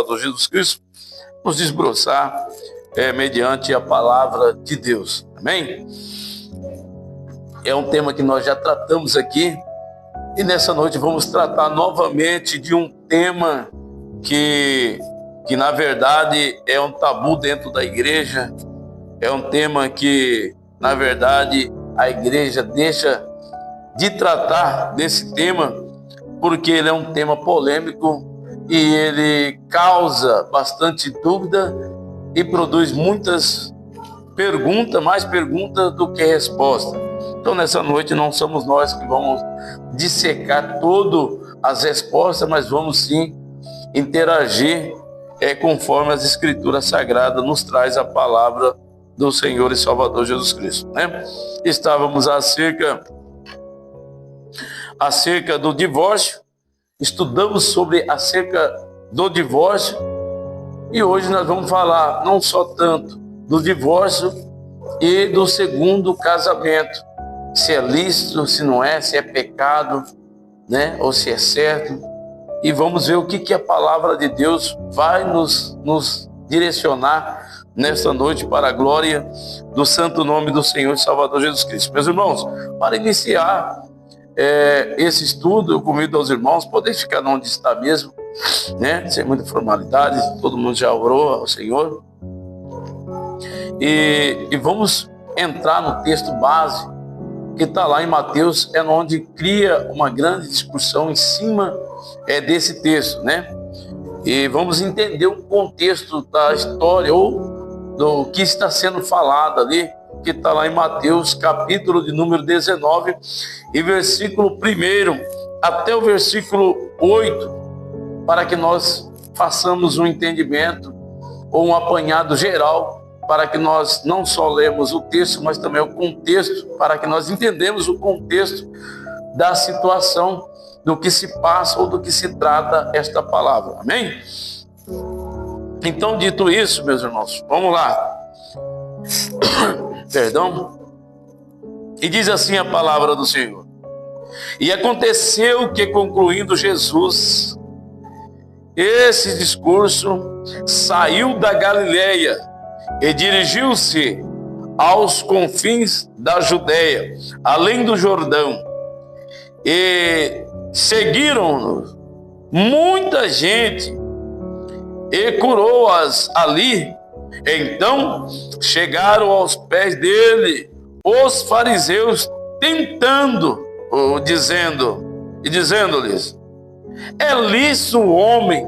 Salvador Jesus Cristo, nos desbroçar mediante a palavra de Deus. Amém? É um tema que nós já tratamos aqui, e nessa noite vamos tratar novamente de um tema que na verdade é um tabu dentro da igreja, é um tema que, na verdade, a igreja deixa de tratar desse tema, porque ele é um tema polêmico e ele causa bastante dúvida e produz muitas perguntas, mais perguntas do que respostas. Então, nessa noite, não somos nós que vamos dissecar todas as respostas, mas vamos sim interagir conforme as Escrituras Sagradas nos traz a palavra do Senhor e Salvador Jesus Cristo, né? Estávamos acerca do divórcio, estudamos acerca do divórcio, e hoje nós vamos falar não só tanto do divórcio e do segundo casamento, se é lícito, se não é, se é pecado, né? Ou se é certo, e vamos ver o que a palavra de Deus vai nos direcionar nesta noite para a glória do santo nome do Senhor e Salvador Jesus Cristo. Meus irmãos, para iniciar esse estudo, eu convido aos irmãos poder ficar onde está mesmo, né? Sem muita formalidade, todo mundo já orou ao Senhor. E vamos entrar no texto base, que está lá em Mateus, onde cria uma grande discussão em cima desse texto, né? E vamos entender o contexto da história, ou do que está sendo falado ali, que está lá em Mateus, capítulo de número 19, e versículo 1 até o versículo 8, para que nós façamos um entendimento, ou um apanhado geral, para que nós não só lemos o texto, mas também o contexto, para que nós entendamos o contexto da situação, do que se passa ou do que se trata esta palavra. Amém? Então, dito isso, meus irmãos, vamos lá. Perdão. E diz assim a palavra do Senhor: E aconteceu que, concluindo Jesus esse discurso, saiu da Galileia e dirigiu-se aos confins da Judeia, além do Jordão. E seguiram-no muita gente e curou-as ali. Então chegaram aos pés dele os fariseus, dizendo-lhes: é lícito o homem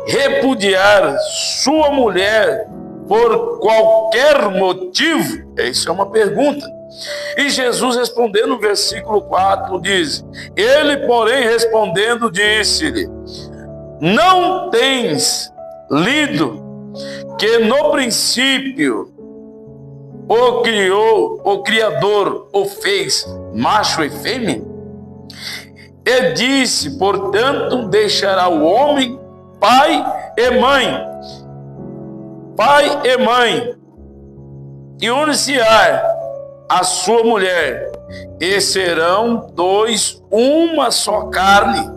repudiar sua mulher por qualquer motivo? Isso é uma pergunta. E Jesus respondendo, no versículo 4, diz: ele, porém, respondendo, disse-lhe: não tens lido que no princípio o Criador o fez macho e fêmea? E disse: portanto, deixará o homem pai e mãe, e unir-se-á a sua mulher, e serão dois uma só carne.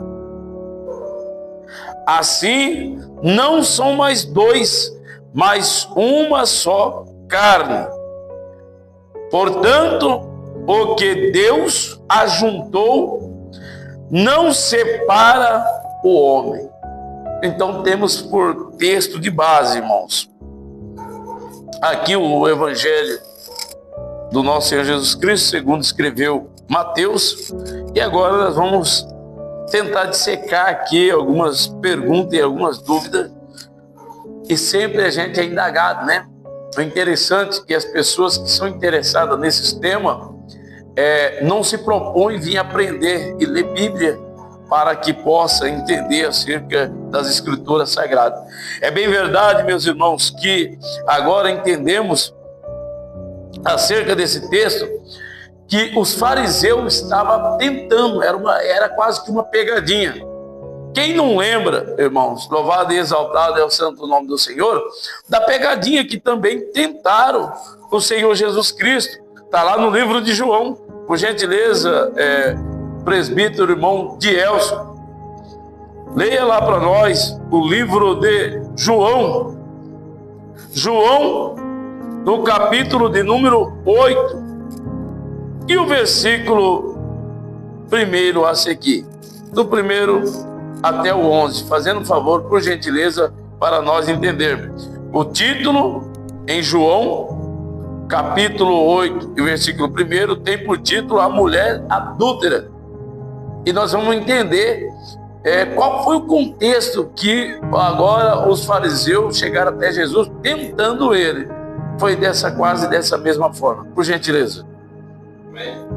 Assim, não são mais dois, mas uma só carne. Portanto, o que Deus ajuntou, não separa o homem. Então, temos por texto de base, irmãos, aqui o Evangelho do nosso Senhor Jesus Cristo, segundo escreveu Mateus. E agora nós vamos tentar dissecar aqui algumas perguntas e algumas dúvidas, e sempre a gente é indagado, né? O interessante é que as pessoas que são interessadas nesses temas não se propõem vir aprender e ler Bíblia para que possa entender acerca das Escrituras Sagradas. É bem verdade, meus irmãos, que agora entendemos acerca desse texto que os fariseus estavam tentando, era quase que uma pegadinha. Quem não lembra, irmãos, louvado e exaltado é o santo nome do Senhor, da pegadinha que também tentaram o Senhor Jesus Cristo? Está lá no livro de João, por gentileza, presbítero irmão Dielso. Leia lá para nós o livro de João. João, no capítulo de número 8, e o versículo 1 a seguir. Do 1 até o 11, fazendo um favor, por gentileza, para nós entendermos. O título, em João, capítulo 8, e versículo 1, tem por título A Mulher Adúltera. E nós vamos entender qual foi o contexto que agora os fariseus chegaram até Jesus tentando ele. Foi quase dessa mesma forma. Por gentileza.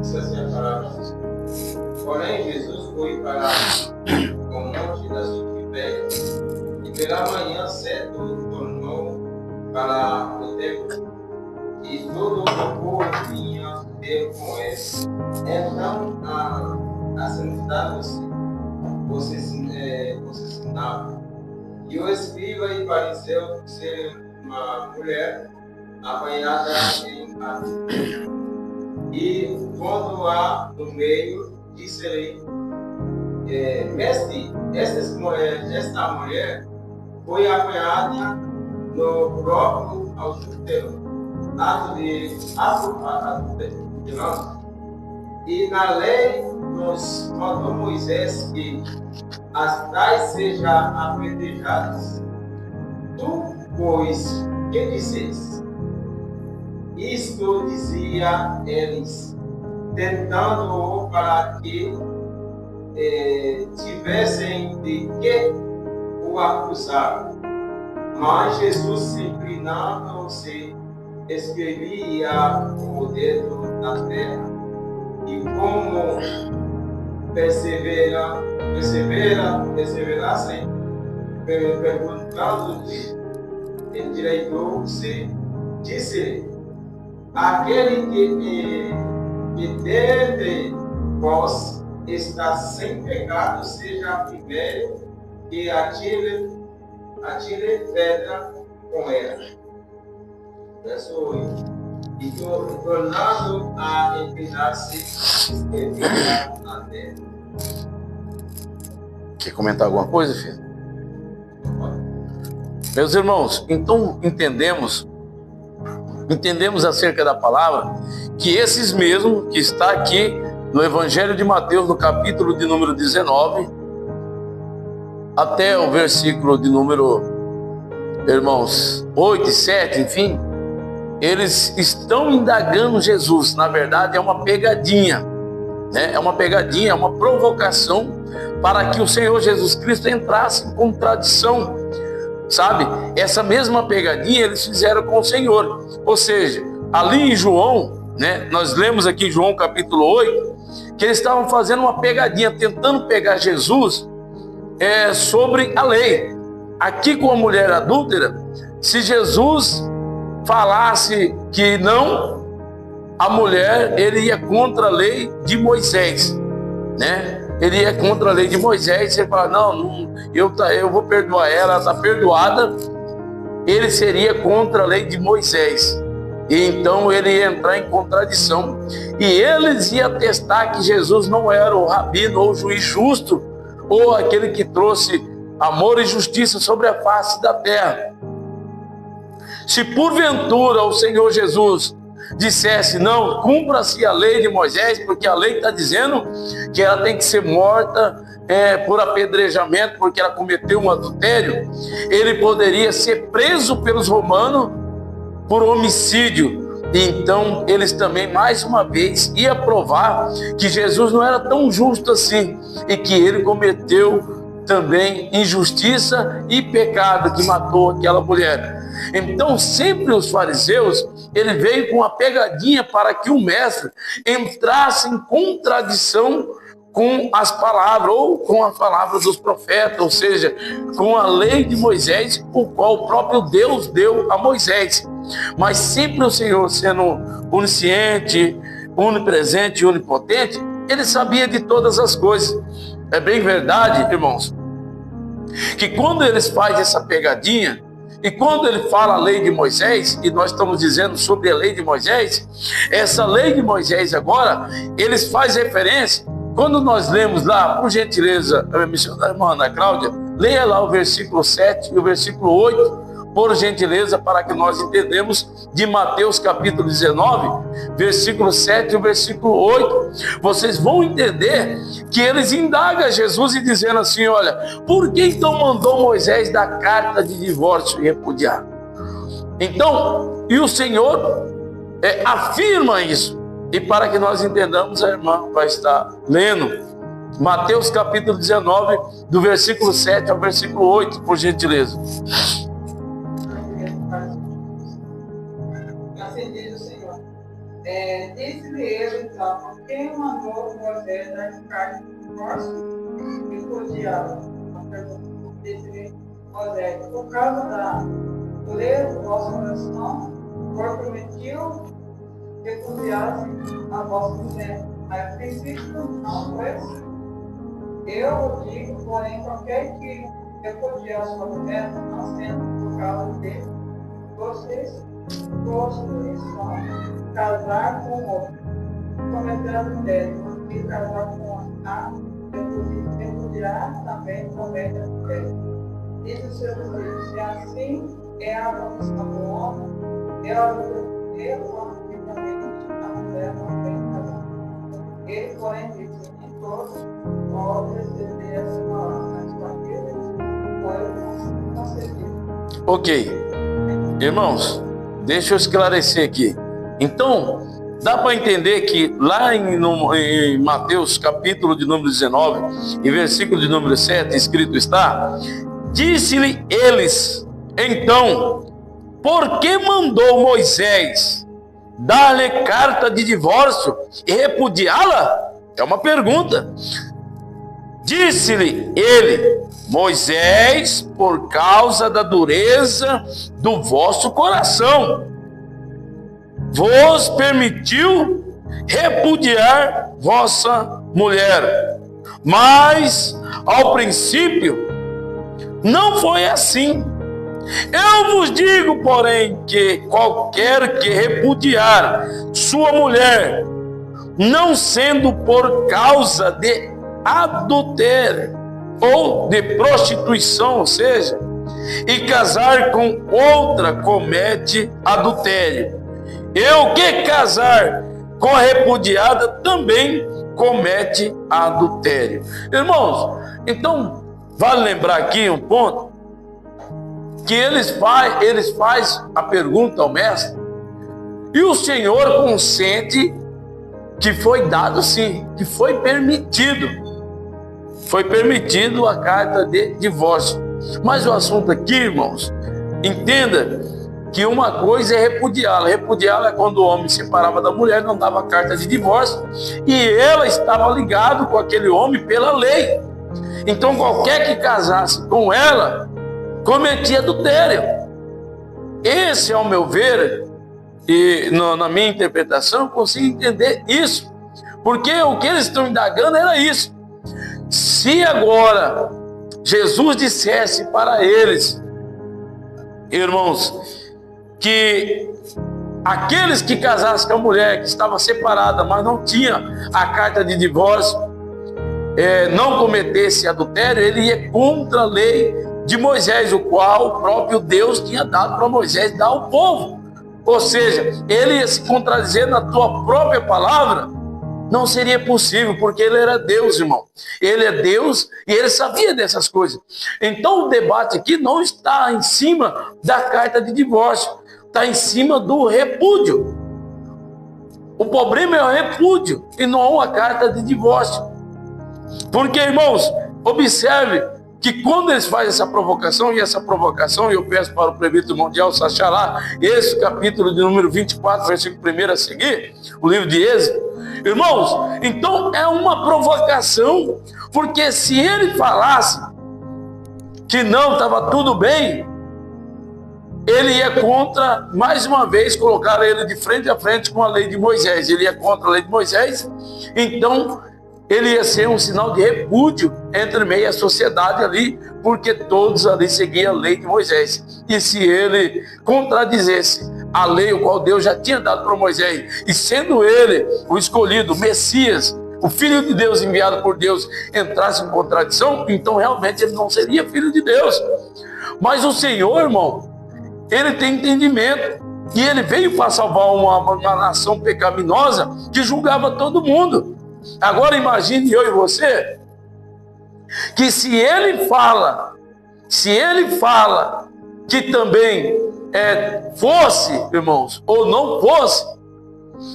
Diz assim a palavra. Porém, Jesus foi para o monte das Oliveiras, e pela manhã cedo tornou para o templo, e todo o povo vinha ter com ele. Então, assentaram-se, ensinava. E o escriba e fariseu ser uma mulher apanhada em engano. E quando há no meio, disse-lhe: Mestre, esta mulher foi apanhada no próprio adultério, ato de adultério. E na lei nos mandou Moisés que as tais sejam apedrejadas. Tu, pois, que dizes? Isto dizia eles, tentando-o para que tivessem de que o acusar. Mas Jesus, se inclinando-se, escrevia com o dedo na terra. E como perseverassem, perguntando-lhe, endireitou-se, disse-lhe: aquele que dentre vós está sem pecado, seja primeiro que atire pedra com ela. Verso 8. E tornando a inclinar-se, escrevia na terra. Quer comentar alguma coisa, filho? Meus irmãos, então entendemos acerca da palavra que esses mesmos que está aqui no Evangelho de Mateus, no capítulo de número 19, até o versículo de número, irmãos, 8 e 7, enfim, eles estão indagando Jesus. Na verdade, é uma pegadinha, né? É uma pegadinha, é uma provocação para que o Senhor Jesus Cristo entrasse em contradição. Sabe, essa mesma pegadinha eles fizeram com o Senhor. Ou seja, ali em João, né, nós lemos aqui em João capítulo 8, que eles estavam fazendo uma pegadinha, tentando pegar Jesus sobre a lei. Aqui com a mulher adúltera, se Jesus falasse que não, a mulher, ele ia contra a lei de Moisés, né? Ele ia contra a lei de Moisés. Ele fala: não, eu vou perdoar ela está perdoada. Ele seria contra a lei de Moisés, e então ele ia entrar em contradição, e eles iam atestar que Jesus não era o rabino ou o juiz justo, ou aquele que trouxe amor e justiça sobre a face da terra. Se porventura o Senhor Jesus dissesse: não, cumpra-se a lei de Moisés, porque a lei está dizendo que ela tem que ser morta por apedrejamento, porque ela cometeu um adultério, ele poderia ser preso pelos romanos por homicídio. E então eles também, mais uma vez, iam provar que Jesus não era tão justo assim, e que ele cometeu também injustiça e pecado, que matou aquela mulher. Então sempre os fariseus, ele veio com uma pegadinha para que o mestre entrasse em contradição com as palavras, ou com a palavra dos profetas, ou seja, com a lei de Moisés, o qual o próprio Deus deu a Moisés. Mas sempre o Senhor, sendo onisciente, onipresente e onipotente, ele sabia de todas as coisas. É bem verdade, irmãos, que quando eles fazem essa pegadinha, e quando ele fala a lei de Moisés, e nós estamos dizendo sobre a lei de Moisés, essa lei de Moisés agora, eles fazem referência quando nós lemos lá, por gentileza, a missionária irmã Ana Cláudia, leia lá o versículo 7 e o versículo 8, por gentileza, para que nós entendamos de Mateus capítulo 19, versículo 7 e o versículo 8. Vocês vão entender que eles indagam Jesus e dizendo assim: olha, por que então mandou Moisés dar carta de divórcio e repudiar? Então, e o Senhor afirma isso. E para que nós entendamos, a irmã vai estar lendo Mateus capítulo 19, do versículo 7 ao versículo 8, por gentileza. Assim diz o Senhor. Disse-lhe ele então: quem mandou Moisés dar carta de divórcio e repudiá-la? Disse-lhe Moisés: por causa da dureza do vosso coração, por permitiu repudiar a vossa mulher. Mas princípio não foi assim. Eu digo, porém, qualquer que repudiar sua mulher, não sendo por causa dele, vocês vão casar com outro, cometer adultério, porque casar com a repudiar também comete adultério. Diz o seu Deus: se assim é a vocação do homem, eu automaticamente a mulher não tem casar. Ele, porém, disse: nem todos podem receber essa palavra, mas com aqueles foi concedido. Ok, irmãos, deixa eu esclarecer aqui. Então, dá para entender que lá em Mateus capítulo de número 19, em versículo de número 7, escrito está: disse-lhe eles, então, por que mandou Moisés dar-lhe carta de divórcio e repudiá-la? É uma pergunta. Disse-lhe ele, Moisés, por causa da dureza do vosso coração, vos permitiu repudiar vossa mulher. Mas, ao princípio, não foi assim. Eu vos digo, porém, que qualquer que repudiar sua mulher, não sendo por causa de adultério ou de prostituição, ou seja, e casar com outra, comete adultério. E o que casar com a repudiada também comete adultério. Irmãos, então vale lembrar aqui um ponto, que eles fazem a pergunta ao mestre, e o Senhor consente que foi dado sim, que foi permitido a carta de divórcio. Mas o assunto aqui, irmãos, entenda que uma coisa é repudiá-la. Repudiá-la é quando o homem se separava da mulher, não dava carta de divórcio, e ela estava ligada com aquele homem pela lei. Então qualquer que casasse com ela cometia adultério. Esse, ao meu ver, e na minha interpretação, eu consigo entender isso, porque o que eles estão indagando era isso. Se agora Jesus dissesse para eles, irmãos, que aqueles que casassem com a mulher que estava separada, mas não tinha a carta de divórcio, não cometesse adultério, ele ia contra a lei de Moisés, o qual o próprio Deus tinha dado para Moisés dar ao povo. Ou seja, ele ia se contradizer na tua própria palavra. Não seria possível, porque ele era Deus, irmão. Ele é Deus e ele sabia dessas coisas. Então o debate aqui não está em cima da carta de divórcio, está em cima do repúdio. O problema é o repúdio e não a carta de divórcio. Porque, irmãos, observe que quando eles fazem essa provocação, e essa provocação, eu peço para o presbítero mundial Sachará, esse capítulo de número 24, versículo 1 a seguir, o livro de Êxodo, irmãos, então é uma provocação, porque se ele falasse que não, estava tudo bem, ele ia contra, mais uma vez, colocar ele de frente a frente com a lei de Moisés, ele ia contra a lei de Moisés, então ele ia ser um sinal de repúdio entre meio à sociedade ali, porque todos ali seguiam a lei de Moisés. E se ele contradizesse a lei, o qual Deus já tinha dado para Moisés, e sendo ele o escolhido, o Messias, o Filho de Deus enviado por Deus entrasse em contradição, então realmente ele não seria Filho de Deus. Mas o Senhor, irmão, ele tem entendimento. E ele veio para salvar uma nação pecaminosa que julgava todo mundo. Agora imagine eu e você, que se ele fala que também fosse, irmãos, ou não fosse,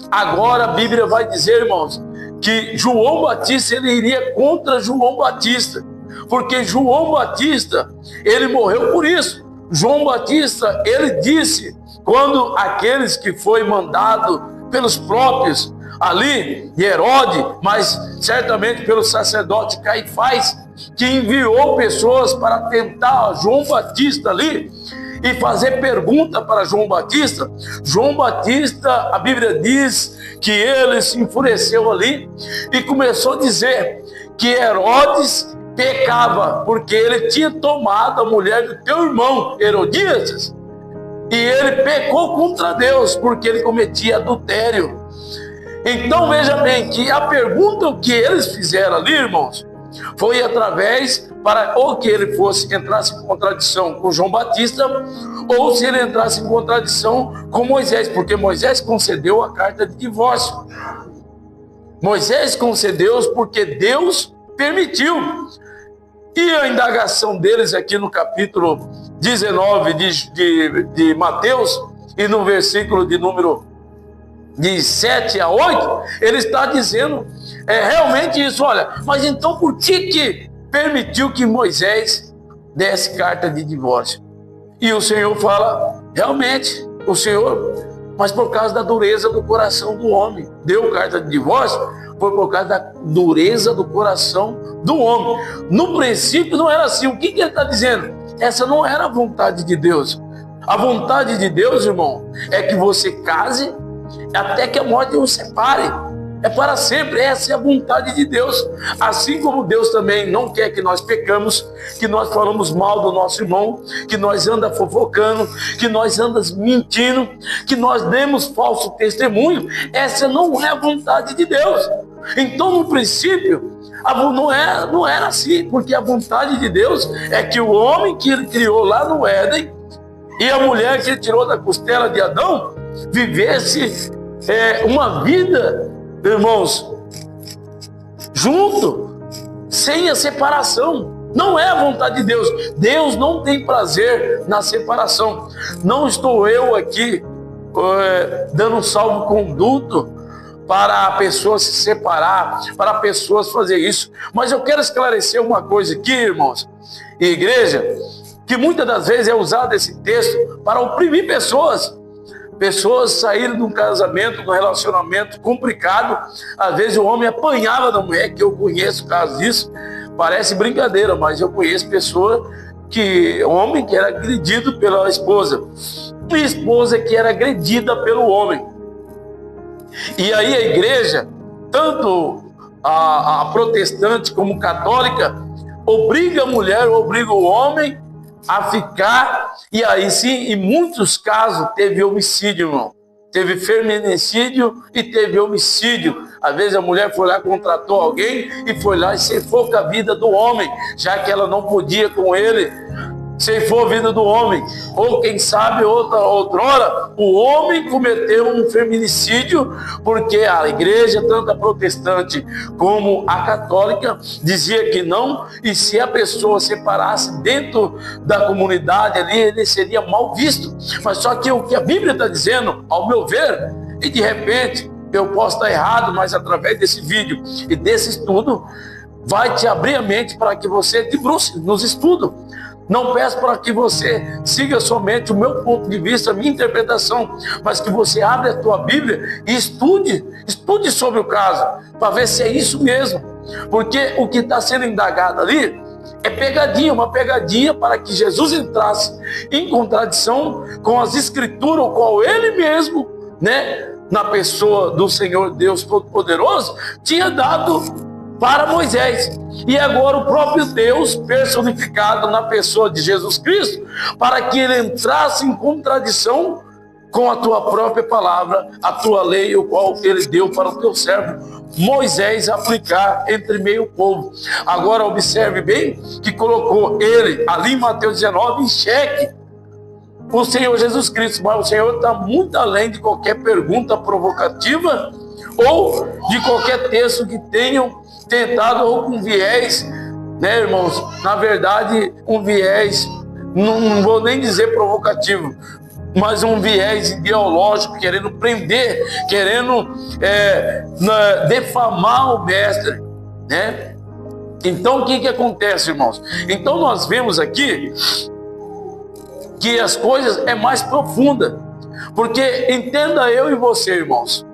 agora a Bíblia vai dizer, irmãos, que João Batista, ele iria contra João Batista, porque João Batista, ele morreu por isso. João Batista, ele disse, quando aqueles que foi mandado pelos próprios ali, de Herode, mas certamente pelo sacerdote Caifás, que enviou pessoas para tentar João Batista ali, e fazer pergunta para João Batista. João Batista, a Bíblia diz que ele se enfureceu ali e começou a dizer que Herodes pecava, porque ele tinha tomado a mulher do teu irmão, Herodías, e ele pecou contra Deus, porque ele cometia adultério. Então veja bem, que a pergunta que eles fizeram ali, irmãos, foi através para ou que ele entrasse em contradição com João Batista, ou se ele entrasse em contradição com Moisés, porque Moisés concedeu a carta de divórcio. Moisés concedeu porque Deus permitiu. E a indagação deles aqui no capítulo 19 de Mateus, e no versículo de número de 7 a 8, ele está dizendo realmente isso. Olha, mas então por que permitiu que Moisés desse carta de divórcio? E o Senhor fala, realmente, o Senhor, mas por causa da dureza do coração do homem, deu carta de divórcio, foi por causa da dureza do coração do homem. No princípio não era assim. O que ele está dizendo? Essa não era a vontade de Deus. A vontade de Deus, irmão, é que você case até que a morte os separe. É para sempre. Essa é a vontade de Deus. Assim como Deus também não quer que nós pecamos, que nós falamos mal do nosso irmão, que nós anda fofocando, que nós andamos mentindo, que nós demos falso testemunho. Essa não é a vontade de Deus. Então, no princípio, não era assim, porque a vontade de Deus é que o homem que ele criou lá no Éden e a mulher que ele tirou da costela de Adão vivesse uma vida, irmãos, junto, sem a separação. Não é a vontade de Deus. Deus não tem prazer na separação. Não estou eu aqui dando um salvo-conduto para a pessoa se separar, para pessoas fazer isso. Mas eu quero esclarecer uma coisa aqui, irmãos, igreja, que muitas das vezes é usado esse texto para oprimir pessoas. Pessoas saíram de um casamento, de um relacionamento complicado. Às vezes o homem apanhava da mulher, que eu conheço casos disso. Parece brincadeira, mas eu conheço homem que era agredido pela esposa, e esposa que era agredida pelo homem. E aí a igreja, tanto a protestante como católica, obriga a mulher, obriga o homem a ficar, e aí sim, em muitos casos, teve homicídio, irmão. Teve feminicídio e teve homicídio. Às vezes a mulher foi lá, contratou alguém e foi lá e ceifou com a vida do homem, já que ela não podia com ele, ceifou a vida do homem. Ou quem sabe, outrora, o homem cometeu um feminicídio, porque a igreja, tanto a protestante como a católica, dizia que não, e se a pessoa separasse dentro da comunidade ali, ele seria mal visto. Mas só que o que a Bíblia está dizendo, ao meu ver, e de repente eu posso estar errado, mas através desse vídeo e desse estudo, vai te abrir a mente para que você debruce nos estudos. Não peço para que você siga somente o meu ponto de vista, a minha interpretação, mas que você abra a tua Bíblia e estude sobre o caso, para ver se é isso mesmo. Porque o que está sendo indagado ali é pegadinha, uma pegadinha para que Jesus entrasse em contradição com as Escrituras, o qual ele mesmo, na pessoa do Senhor Deus Todo-Poderoso, tinha dado para Moisés. E agora o próprio Deus personificado na pessoa de Jesus Cristo, para que ele entrasse em contradição com a tua própria palavra, a tua lei, o qual ele deu para o teu servo Moisés aplicar entre meio povo. Agora observe bem que colocou ele ali em Mateus 19 em xeque o Senhor Jesus Cristo, mas o Senhor está muito além de qualquer pergunta provocativa ou de qualquer texto que tenham tentado ou com viés, né, irmãos? Na verdade, um viés, não vou nem dizer provocativo, mas um viés ideológico, querendo prender, querendo defamar o mestre, né? Então, o que acontece, irmãos? Então, nós vemos aqui que as coisas é mais profunda, porque entenda eu e você, irmãos,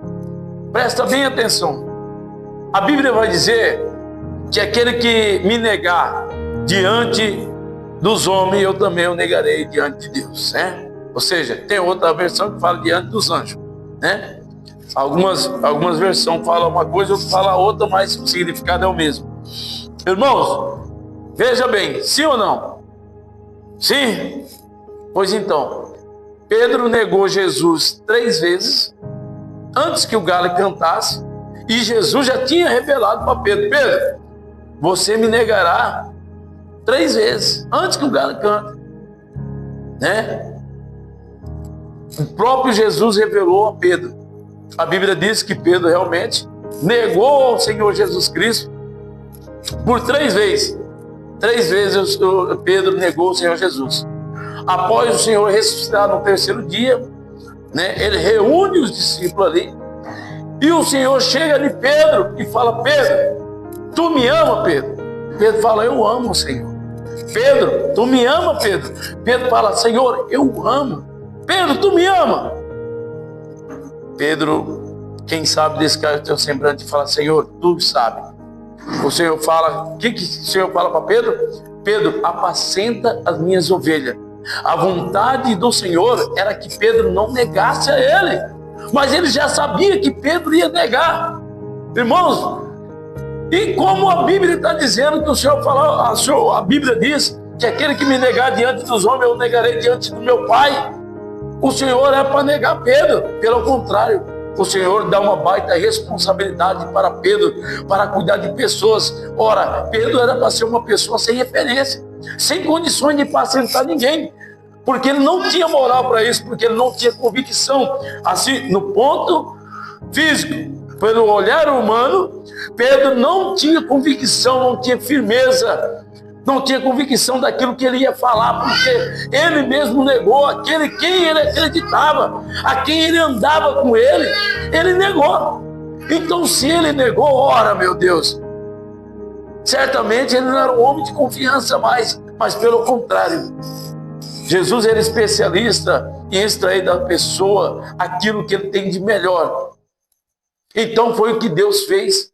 presta bem atenção. A Bíblia vai dizer que aquele que me negar diante dos homens, eu também o negarei diante de Deus, né? Ou seja, tem outra versão que fala diante dos anjos, né? Algumas versões falam uma coisa, outras falam outra, mas o significado é o mesmo. Irmãos, veja bem, sim ou não? Sim? Pois então, Pedro negou Jesus 3 vezes antes que o galo cantasse, e Jesus já tinha revelado para Pedro: Pedro, você me negará 3 vezes antes que o galo cante, né? O próprio Jesus revelou a Pedro. A Bíblia diz que Pedro realmente negou ao Senhor Jesus Cristo por 3 vezes. 3 vezes Pedro negou o Senhor Jesus. Após o Senhor ressuscitar no 3º dia, né, ele reúne os discípulos ali, e o Senhor chega de Pedro e fala: Pedro, tu me ama, Pedro? Pedro fala: eu amo, Senhor. Pedro, tu me ama, Pedro? Pedro fala: Senhor, eu amo. Pedro, tu me ama? Pedro, quem sabe desse cara teu semblante, fala: Senhor, tu sabe. O Senhor fala, o que o Senhor fala para Pedro? Pedro, apacenta as minhas ovelhas. A vontade do Senhor era que Pedro não negasse a ele, mas ele já sabia que Pedro ia negar. Irmãos, e como a Bíblia está dizendo que o Senhor fala, a Bíblia diz que aquele que me negar diante dos homens, eu negarei diante do meu Pai. O Senhor é para negar Pedro. Pelo contrário, o Senhor dá uma baita responsabilidade para Pedro, para cuidar de pessoas. Ora, Pedro era para ser uma pessoa sem referência, sem condições de apacentar ninguém, porque ele não tinha moral para isso, porque ele não tinha convicção. Assim, no ponto físico, pelo olhar humano, Pedro não tinha convicção, não tinha firmeza, não tinha convicção daquilo que ele ia falar, porque ele mesmo negou aquele quem ele acreditava, a quem ele andava com ele negou. Então, se ele negou, ora, meu Deus, certamente ele não era um homem de confiança mais, mas pelo contrário, Jesus era especialista em extrair da pessoa aquilo que ele tem de melhor. Então foi o que Deus fez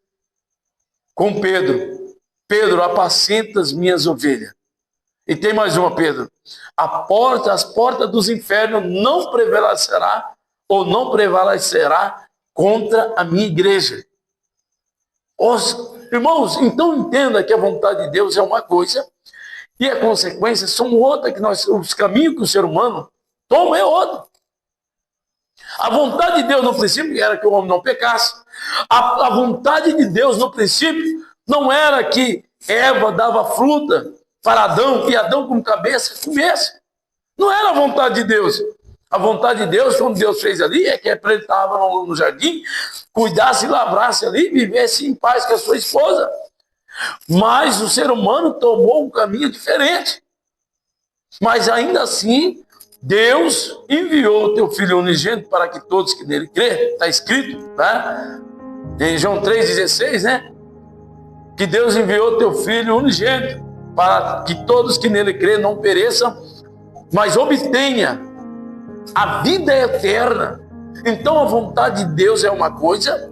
com Pedro. Pedro, apacenta as minhas ovelhas. E tem mais uma, Pedro. As portas dos infernos não prevalecerá ou não prevalecerá contra a minha igreja. Irmãos, então entenda que a vontade de Deus é uma coisa e a consequência são outra, os caminhos que o ser humano toma é outro. A vontade de Deus no princípio era que o homem não pecasse. A vontade de Deus no princípio não era que Eva dava fruta para Adão e Adão com cabeça comesse. Não era a vontade de Deus. A vontade de Deus, como Deus fez ali, é que ele estava no jardim, cuidasse e lavrasse ali e vivesse em paz com a sua esposa. Mas o ser humano tomou um caminho diferente. Mas ainda assim, Deus enviou o teu Filho unigênito para que todos que nele crêem, está escrito, tá? Em João 3,16, né? Que Deus enviou o teu Filho unigênito para que todos que nele crêem não pereçam, mas obtenha a vida eterna. Então a vontade de Deus é uma coisa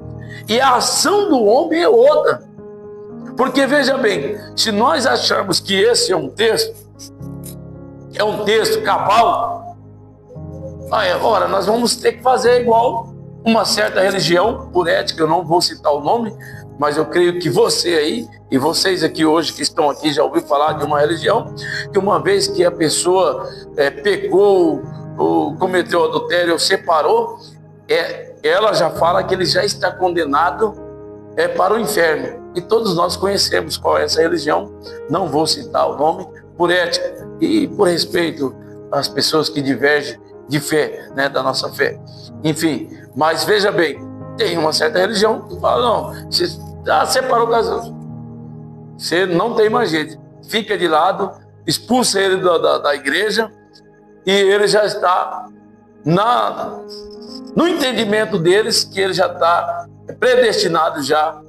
e a ação do homem é outra. Porque veja bem, se nós acharmos que esse é um texto cabal, ora, nós vamos ter que fazer igual uma certa religião, por ética, eu não vou citar o nome, mas eu creio que você aí, e vocês aqui hoje que estão aqui já ouviram falar de uma religião, que uma vez que a pessoa pecou, ou cometeu adultério ou separou, ela já fala que ele já está condenado é para o inferno. E todos nós conhecemos qual é essa religião. Não vou citar o nome, por ética e por respeito às pessoas que divergem de fé, né, da nossa fé. Enfim, mas veja bem, tem uma certa religião que fala, não, você separou o casal, você não tem mais jeito, fica de lado, expulsa ele da igreja, e ele já está no entendimento deles que ele já está predestinado já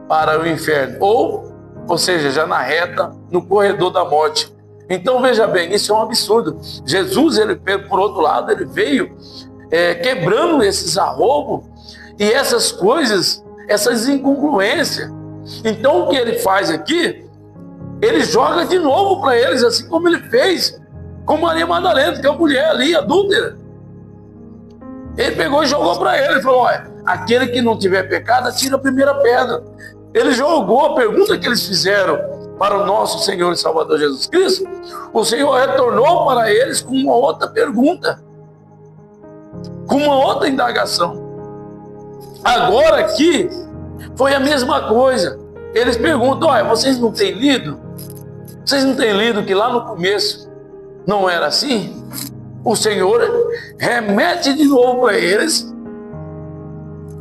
para o inferno, ou seja, já na reta, no corredor da morte. Então veja bem, isso é um absurdo. Jesus, ele, por outro lado, ele veio quebrando esses arroubos e essas coisas, essas incongruências. Então o que ele faz aqui, ele joga de novo para eles, assim como ele fez com Maria Madalena, que é uma mulher ali, adúltera. Ele pegou e jogou para ele, falou, olha, aquele que não tiver pecado, atira a primeira pedra. Ele jogou a pergunta que eles fizeram para o nosso Senhor e Salvador Jesus Cristo. O Senhor retornou para eles com uma outra pergunta, com uma outra indagação. Agora aqui foi a mesma coisa. Eles perguntam, olha, vocês não têm lido? Vocês não têm lido que lá no começo não era assim? O Senhor remete de novo para eles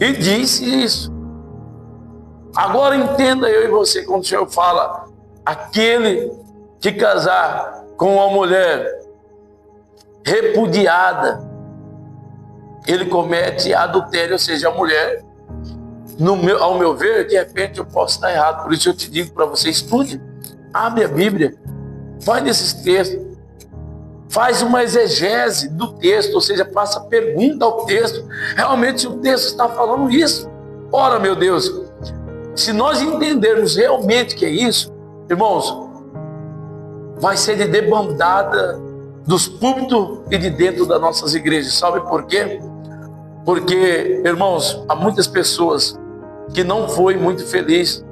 e disse isso. Agora entenda eu e você, quando o Senhor fala, aquele que casar com uma mulher repudiada, ele comete adultério, ou seja, a mulher, ao meu ver, de repente eu posso estar errado, por isso eu te digo para você, estude, abre a Bíblia, vai nesses textos, faz uma exegese do texto, ou seja, faça pergunta ao texto, realmente o texto está falando isso. Ora, meu Deus, se nós entendermos realmente que é isso, irmãos, vai ser de debandada dos púlpitos e de dentro das nossas igrejas. Sabe por quê? Porque, irmãos, há muitas pessoas que não foi muito feliz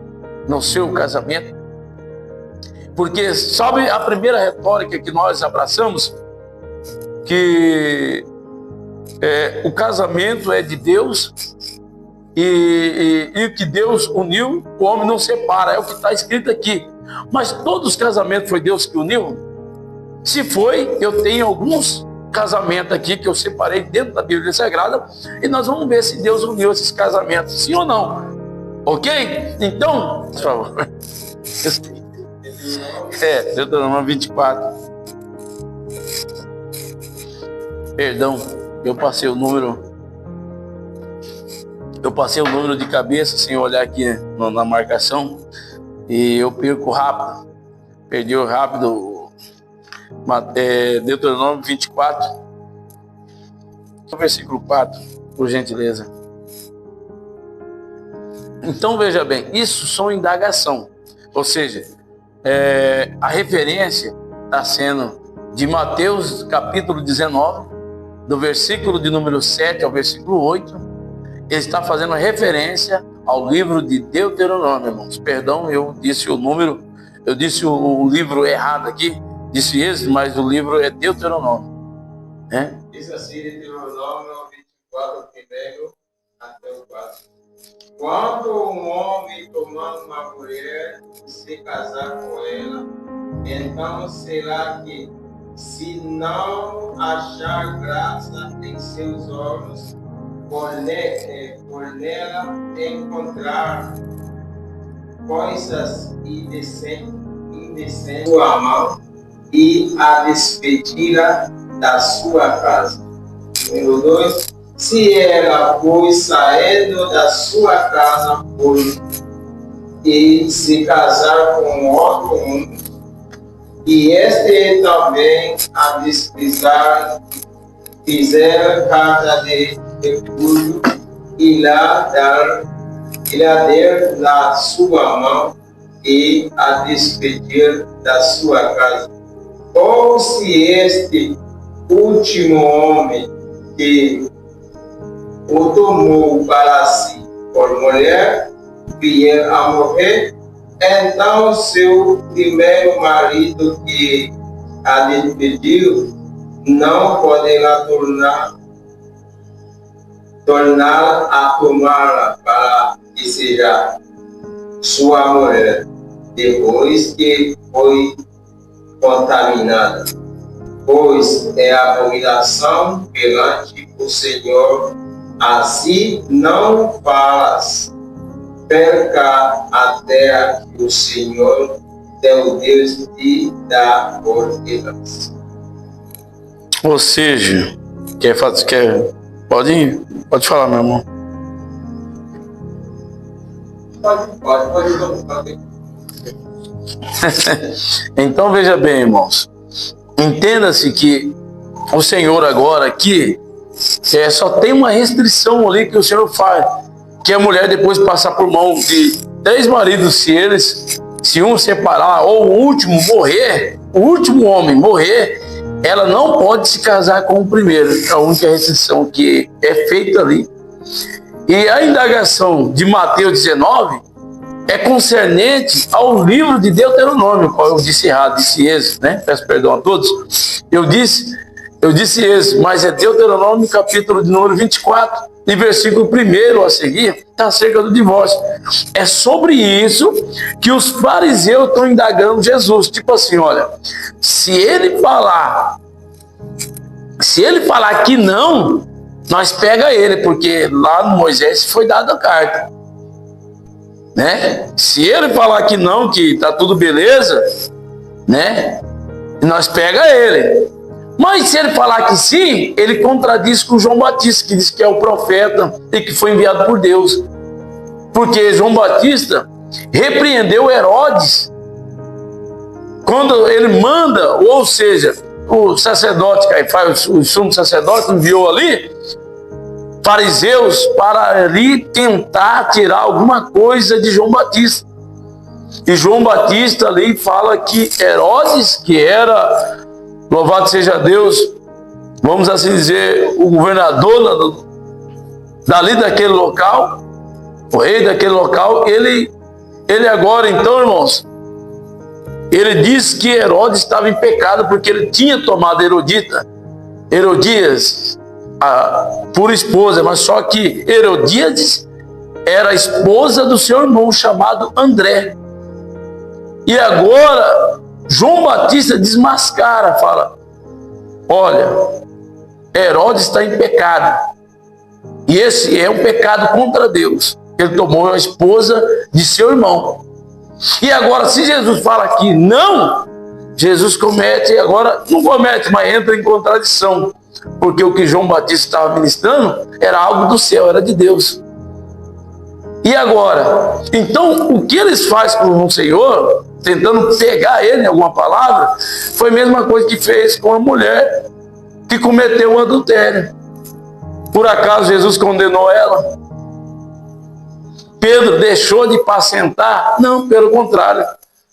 no seu casamento. Porque, sabe a primeira retórica que nós abraçamos? Que o casamento é de Deus e o que Deus uniu, o homem não separa. É o que está escrito aqui. Mas todos os casamentos foi Deus que uniu? Se foi, eu tenho alguns casamentos aqui que eu separei dentro da Bíblia Sagrada e nós vamos ver se Deus uniu esses casamentos, sim ou não. Ok? Então, por favor. Deuteronômio 24. Perdão, eu passei o número de cabeça sem olhar aqui na marcação e eu perco rápido. Perdi o rápido. Deuteronômio 24, versículo 4, por gentileza. Então veja bem, isso são indagação, ou seja, a referência está sendo de Mateus capítulo 19, do versículo de número 7 ao versículo 8, ele está fazendo referência ao livro de Deuteronômio, irmãos. Perdão, eu disse o livro errado aqui, disse Êxodo, mas o livro é Deuteronômio. Diz assim, Deuteronômio 24, primeiro até o 4. Quando um homem tomar uma mulher e se casar com ela, então será que, se não achar graça em seus olhos, por nela encontrar coisas indecentes sua mão, e a despedira da sua casa. Número 2. Se ela, pois, saindo da sua casa e se casar com outro homem, e este também a desprezar, fizer carta de repúdio e lá der na sua mão e a despedir da sua casa. Ou se este último homem que o tomou para si por mulher vier a morrer, então seu primeiro marido que a despediu não poderá tornar a tomá-la para desejar. sua mulher, depois que foi contaminada, pois é abominação perante o Senhor. Assim não falas, perca a terra que o Senhor teu Deus te dá por herança. Ou seja, pode falar, meu irmão. Pode. Então veja bem, irmãos, entenda-se que o Senhor agora aqui só tem uma restrição ali que o Senhor faz, que a mulher depois de passar por mão de 3 maridos, se um separar ou o último morrer, o último homem morrer, ela não pode se casar com o primeiro. É a única restrição que é feita ali. E a indagação de Mateus 19 é concernente ao livro de Deuteronômio, qual eu disse errado, disse Êxodo, né? Peço perdão a todos. Eu disse Êxodo, mas é Deuteronômio, capítulo de número 24, e versículo 1 a seguir, está acerca do divórcio. É sobre isso que os fariseus estão indagando Jesus. Tipo assim, olha, se ele falar que não, nós pega ele, porque lá no Moisés foi dada a carta, né? Se ele falar que não, que tá tudo beleza, né? Nós pega ele. Mas se ele falar que sim, ele contradiz com João Batista, que diz que é o profeta e que foi enviado por Deus. Porque João Batista repreendeu Herodes quando ele manda, ou seja, o sacerdote Caifás, o sumo sacerdote, enviou ali fariseus para ali tentar tirar alguma coisa de João Batista. E João Batista ali fala que Herodes, que era, louvado seja Deus, vamos assim dizer, o governador dali daquele local, o rei daquele local, ele agora, então, irmãos, ele diz que Herodes estava em pecado porque ele tinha tomado Herodias por esposa, mas só que Herodíades era a esposa do seu irmão chamado André. E agora João Batista desmascara, fala: olha, Herodes está em pecado, e esse é um pecado contra Deus. Ele tomou a esposa de seu irmão. E agora, se Jesus fala que não, Jesus comete, agora não comete, mas entra em contradição, porque o que João Batista estava ministrando era algo do céu, era de Deus. E agora, então, o que eles fazem com o Senhor, tentando pegar ele em alguma palavra, foi a mesma coisa que fez com a mulher que cometeu um adultério. Por acaso Jesus condenou ela? Pedro deixou de apacentar? Não, pelo contrário.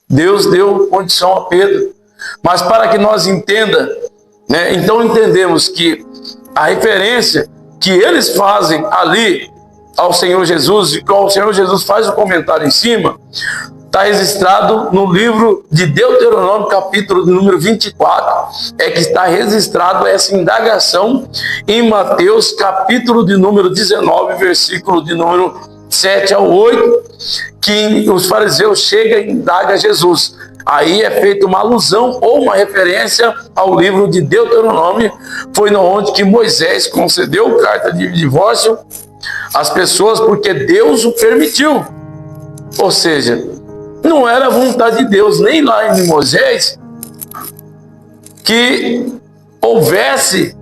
Deus deu condição a Pedro. Mas para que nós entenda, né, então entendemos que a referência que eles fazem ali ao Senhor Jesus, e qual o Senhor Jesus faz o comentário em cima, está registrado no livro de Deuteronômio, capítulo de número 24, é que está registrado essa indagação em Mateus, capítulo de número 19, versículo de número 7 ao 8, que os fariseus chegam e indagam Jesus. Aí é feita uma alusão ou uma referência ao livro de Deuteronômio, foi onde que Moisés concedeu carta de divórcio às pessoas porque Deus o permitiu. Ou seja, não era vontade de Deus, nem lá em Moisés, que houvesse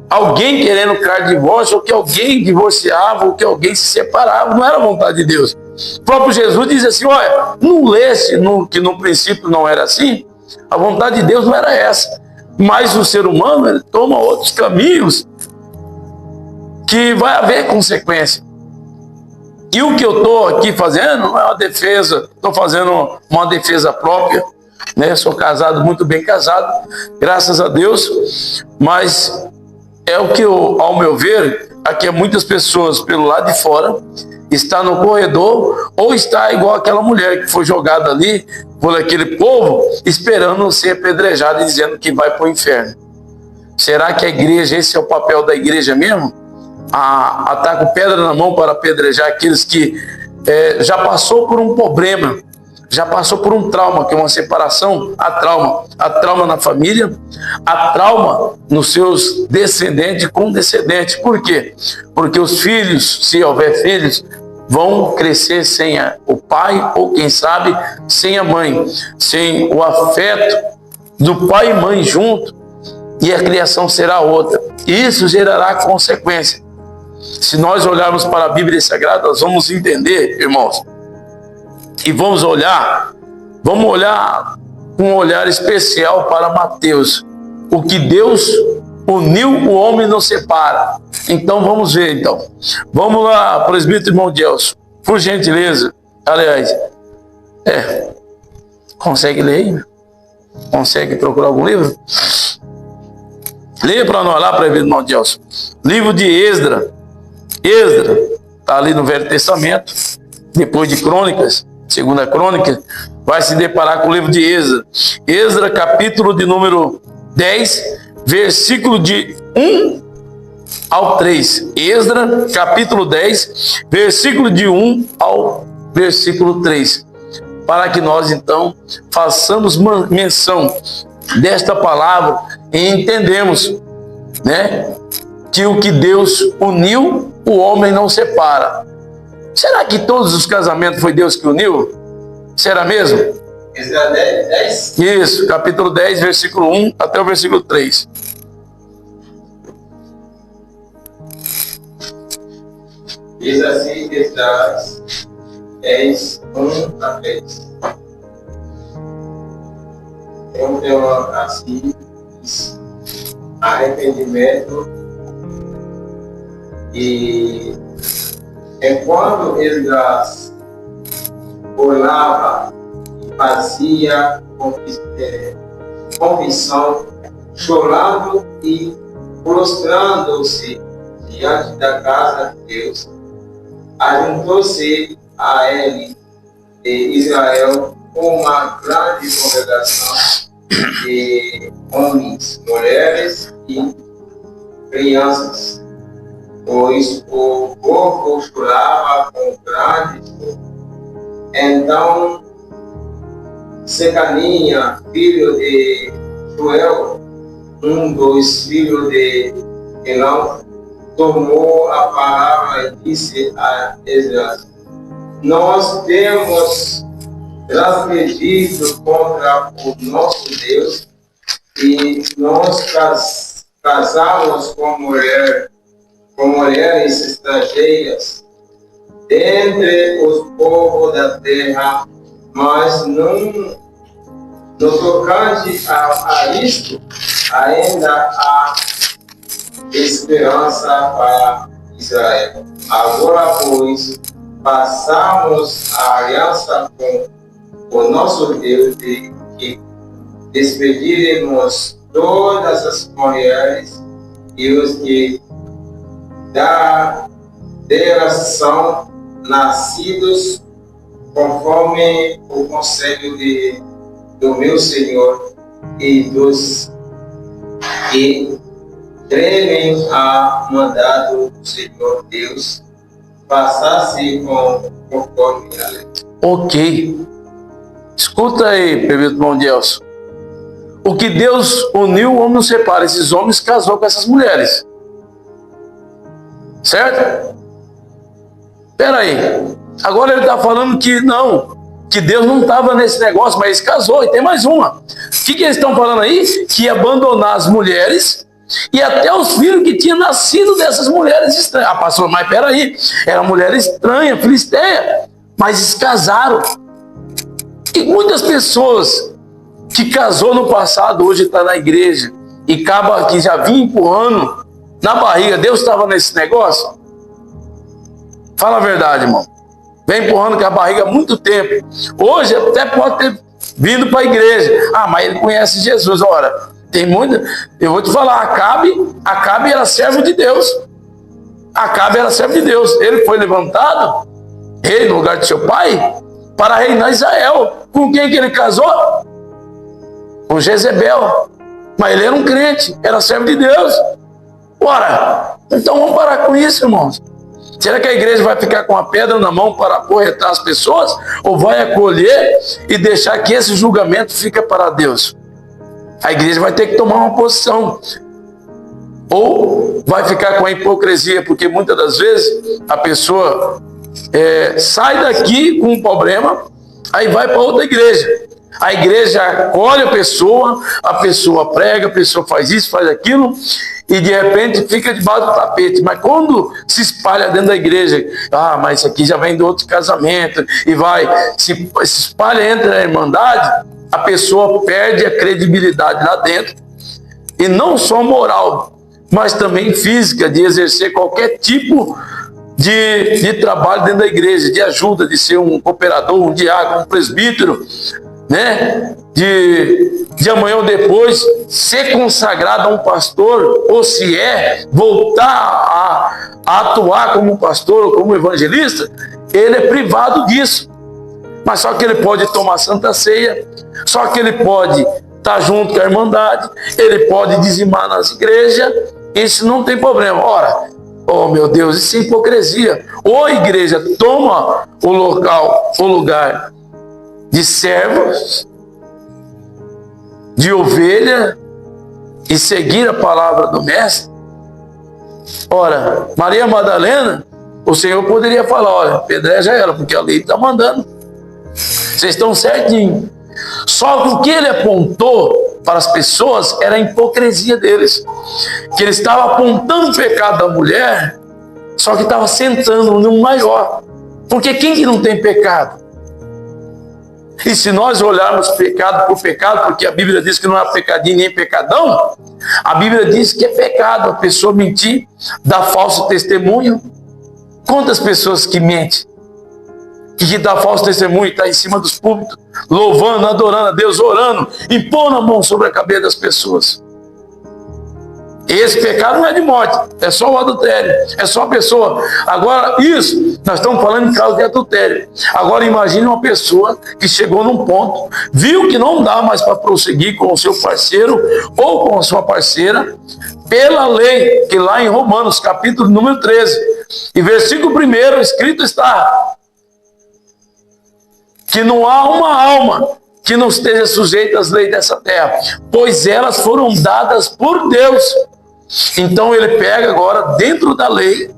alguém querendo carta de divórcio, ou que alguém divorciava, ou que alguém se separava. Não era vontade de Deus. O próprio Jesus diz assim: olha, não lesse que no princípio não era assim? A vontade de Deus não era essa. Mas o ser humano, ele toma outros caminhos que vai haver consequência. E o que eu estou aqui fazendo não é uma defesa, estou fazendo uma defesa própria, né? Sou casado, muito bem casado, graças a Deus, mas é o que, ao meu ver, aqui muitas pessoas pelo lado de fora, está no corredor, ou está igual aquela mulher que foi jogada ali por aquele povo, esperando ser apedrejada e dizendo que vai para o inferno. Será que a igreja, esse é o papel da igreja mesmo? Tá com pedra na mão para apedrejar aqueles que já passou por um problema, já passou por um trauma, que é uma separação, há trauma na família, há trauma nos seus descendentes com descendentes. Por quê? Porque os filhos, se houver filhos, vão crescer sem o pai, ou quem sabe, sem a mãe, sem o afeto do pai e mãe junto, e a criação será outra. Isso gerará consequência. Se nós olharmos para a Bíblia Sagrada, nós vamos entender, irmãos, e vamos olhar com um olhar especial para Mateus. O que Deus uniu, o homem não separa. Então vamos ver, então. Vamos lá, presbítero irmão Gelson, por gentileza. Aliás, consegue ler? Consegue procurar algum livro? Leia para nós lá, presbítero irmão Gelson. Livro de Esdras. Esdras está ali no Velho Testamento, depois de Crônicas, Segunda Crônica, vai se deparar com o livro de Esdras. Esdras, capítulo de número 10, versículo de 1 ao 3. Esdras, capítulo 10, versículo de 1 ao versículo 3. Para que nós, então, façamos menção desta palavra e entendemos, né, que o que Deus uniu, o homem não separa. Será que todos os casamentos foi Deus que uniu? Será mesmo? Esdras 10? Isso, capítulo 10, versículo 1 até o versículo 3. Diz assim, Esdras 10, 1 a 3. Então, assim, arrependimento. E enquanto Esdras orava e fazia confissão, chorando e prostrando-se diante da casa de Deus, ajuntou-se a ele de Israel uma grande congregação de homens, mulheres e crianças, pois o povo chorava com grande dor. Então Secania, filho de Joel, um dos filhos de Elão, tomou a palavra e disse a Esdras: nós temos transgredido contra o nosso Deus e nós casamos com mulheres estrangeiras dentre os povos da terra, mas no tocante a isto, ainda há esperança para Israel. Agora, pois, passamos a aliança com o nosso Deus de que despediremos todas as mulheres e os que delas são nascidos conforme o conselho do meu Senhor e dos que tremem a mandado do Senhor Deus, passasse conforme a lei. Ok. Escuta aí, Pedro irmão Gelson. O que Deus uniu, o homem não separa. Esses homens casou com essas mulheres. Certo? Espera aí. Agora ele está falando que não, que Deus não estava nesse negócio, mas casou, e tem mais uma. O que eles estão falando aí? Que ia abandonar as mulheres e até os filhos que tinham nascido dessas mulheres estranhas. Ah, pastor, mas espera aí. Era mulher estranha, filisteia, mas eles casaram. E muitas pessoas que casou no passado, hoje está na igreja, e acaba que já vinha empurrando na barriga. Deus estava nesse negócio? Fala a verdade, irmão. Vem empurrando com a barriga há muito tempo. Hoje até pode ter vindo para a igreja. Ah, mas ele conhece Jesus. Ora, tem muita... Eu vou te falar, Acabe era servo de Deus. Acabe era servo de Deus. Ele foi levantado, rei no lugar de seu pai, para reinar Israel. Com quem que ele casou? Com Jezebel. Mas ele era um crente, era servo de Deus. Ora, então vamos parar com isso, irmãos. Será que a igreja vai ficar com a pedra na mão para acorrentar as pessoas? Ou vai acolher e deixar que esse julgamento fique para Deus? A igreja vai ter que tomar uma posição. Ou vai ficar com a hipocrisia, porque muitas das vezes a pessoa sai daqui com um problema, aí vai para outra igreja. A igreja acolhe a pessoa prega, a pessoa faz isso, faz aquilo, e de repente fica debaixo do tapete. Mas quando se espalha dentro da igreja, mas isso aqui já vem de outro casamento, e se espalha entre a irmandade, a pessoa perde a credibilidade lá dentro, e não só moral, mas também física, de exercer qualquer tipo de trabalho dentro da igreja, de ajuda, de ser um cooperador, um diácono, um presbítero, né? De amanhã ou depois ser consagrado a um pastor, ou se voltar a atuar como pastor ou como evangelista, ele é privado disso. Mas só que ele pode tomar Santa Ceia, só que ele pode estar junto com a irmandade, ele pode dizimar nas igrejas, isso não tem problema. Ora, oh meu Deus, isso é hipocrisia. Ou a igreja toma o lugar de servos, de ovelha, e seguir a palavra do mestre. Ora, Maria Madalena, o Senhor poderia falar, olha, apedreja ela, porque a lei está mandando. Vocês estão certinhos. Só que o que ele apontou para as pessoas era a hipocrisia deles. Que ele estava apontando o pecado da mulher, só que estava sentando no maior. Porque quem que não tem pecado? E se nós olharmos pecado por pecado, porque a Bíblia diz que não é pecadinho nem pecadão, a Bíblia diz que é pecado a pessoa mentir, dar falso testemunho. Quantas pessoas que mentem, que dá falso testemunho, está em cima dos púlpitos, louvando, adorando a Deus, orando, impondo a mão sobre a cabeça das pessoas. Esse pecado não é de morte, é só o adultério, é só a pessoa. Agora, isso, nós estamos falando em causa de adultério. Agora, imagine uma pessoa que chegou num ponto, viu que não dá mais para prosseguir com o seu parceiro ou com a sua parceira, pela lei, que lá em Romanos, capítulo número 13, e versículo 1, escrito está, que não há uma alma que não esteja sujeita às leis dessa terra, pois elas foram dadas por Deus. Então ele pega agora, dentro da lei,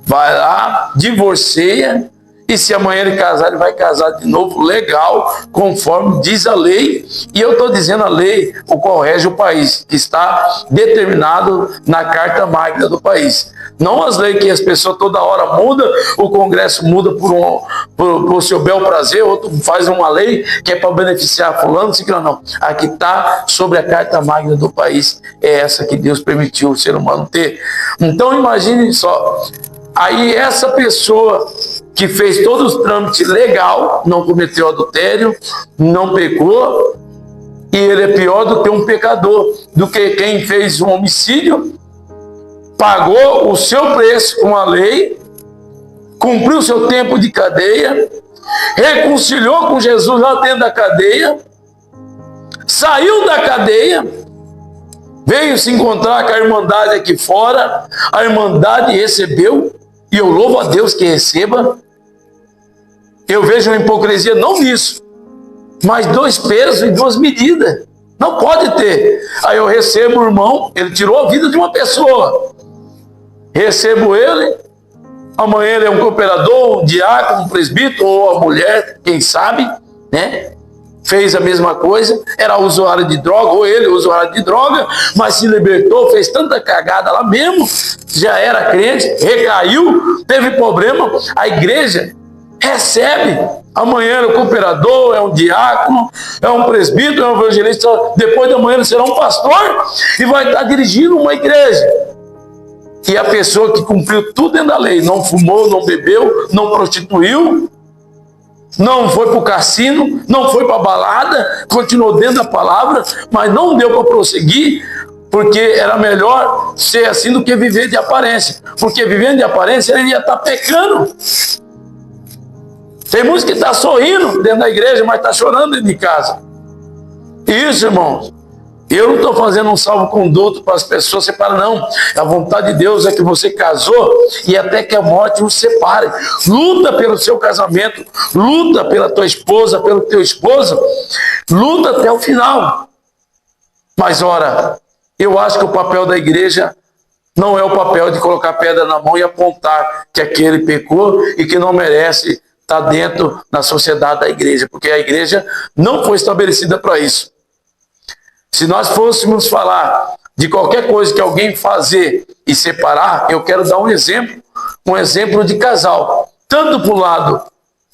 vai lá, divorcia, e se amanhã ele casar, ele vai casar de novo, legal, conforme diz a lei. E eu estou dizendo a lei, o qual rege o país, que está determinado na Carta Magna do país. Não as leis que as pessoas toda hora mudam, o Congresso muda por seu bel prazer, outro faz uma lei que é para beneficiar fulano, ciclano, não. Aqui está sobre a Carta Magna do país, é essa que Deus permitiu o ser humano ter. Então imagine só, aí essa pessoa que fez todos os trâmites legal, não cometeu adultério, não pecou, e ele é pior do que um pecador, do que quem fez um homicídio, pagou o seu preço com a lei, cumpriu o seu tempo de cadeia, reconciliou com Jesus lá dentro da cadeia, saiu da cadeia, veio se encontrar com a irmandade aqui fora, a irmandade recebeu, e eu louvo a Deus que receba. Eu vejo uma hipocrisia não nisso, mas 2 pesos e 2 medidas. Não pode ter. Aí eu recebo o irmão, ele tirou a vida de uma pessoa. Recebo ele, amanhã ele é um cooperador, um diácono, um presbítero, ou a mulher, quem sabe, né? Fez a mesma coisa, era usuário de droga, ou ele usuário de droga, mas se libertou, fez tanta cagada lá mesmo, já era crente, recaiu, teve problema, a igreja recebe, amanhã é um cooperador, é um diácono, é um presbítero, é um evangelista, depois de amanhã ele será um pastor e vai estar dirigindo uma igreja. E a pessoa que cumpriu tudo dentro da lei, não fumou, não bebeu, não prostituiu, não foi para o cassino, não foi para a balada, continuou dentro da palavra, mas não deu para prosseguir, porque era melhor ser assim do que viver de aparência, porque vivendo de aparência ele ia estar pecando. Tem muitos que estão sorrindo dentro da igreja, mas está chorando dentro de casa. Isso, irmãos. Eu não estou fazendo um salvo-conduto para as pessoas separar, não. A vontade de Deus é que você casou e até que a morte os separe. Luta pelo seu casamento, luta pela tua esposa, pelo teu esposo, luta até o final. Mas, ora, eu acho que o papel da igreja não é o papel de colocar pedra na mão e apontar que aquele pecou e que não merece estar dentro da sociedade da igreja, porque a igreja não foi estabelecida para isso. Se nós fôssemos falar de qualquer coisa que alguém fazer e separar, eu quero dar um exemplo de casal, tanto para o lado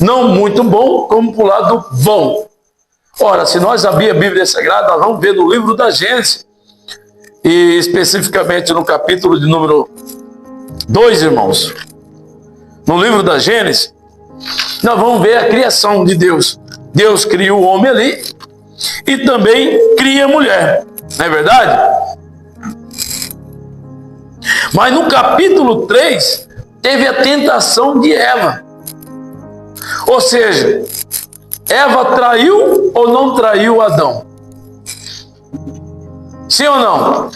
não muito bom, como para o lado bom. Ora, se nós abrir a Bíblia Sagrada, nós vamos ver no livro da Gênesis, e especificamente no capítulo de número 2, irmãos. No livro da Gênesis, nós vamos ver a criação de Deus. Deus criou o homem ali e também cria a mulher, não é verdade? Mas no capítulo 3, teve a tentação de Eva. Ou seja, Eva traiu ou não traiu Adão? Sim ou não?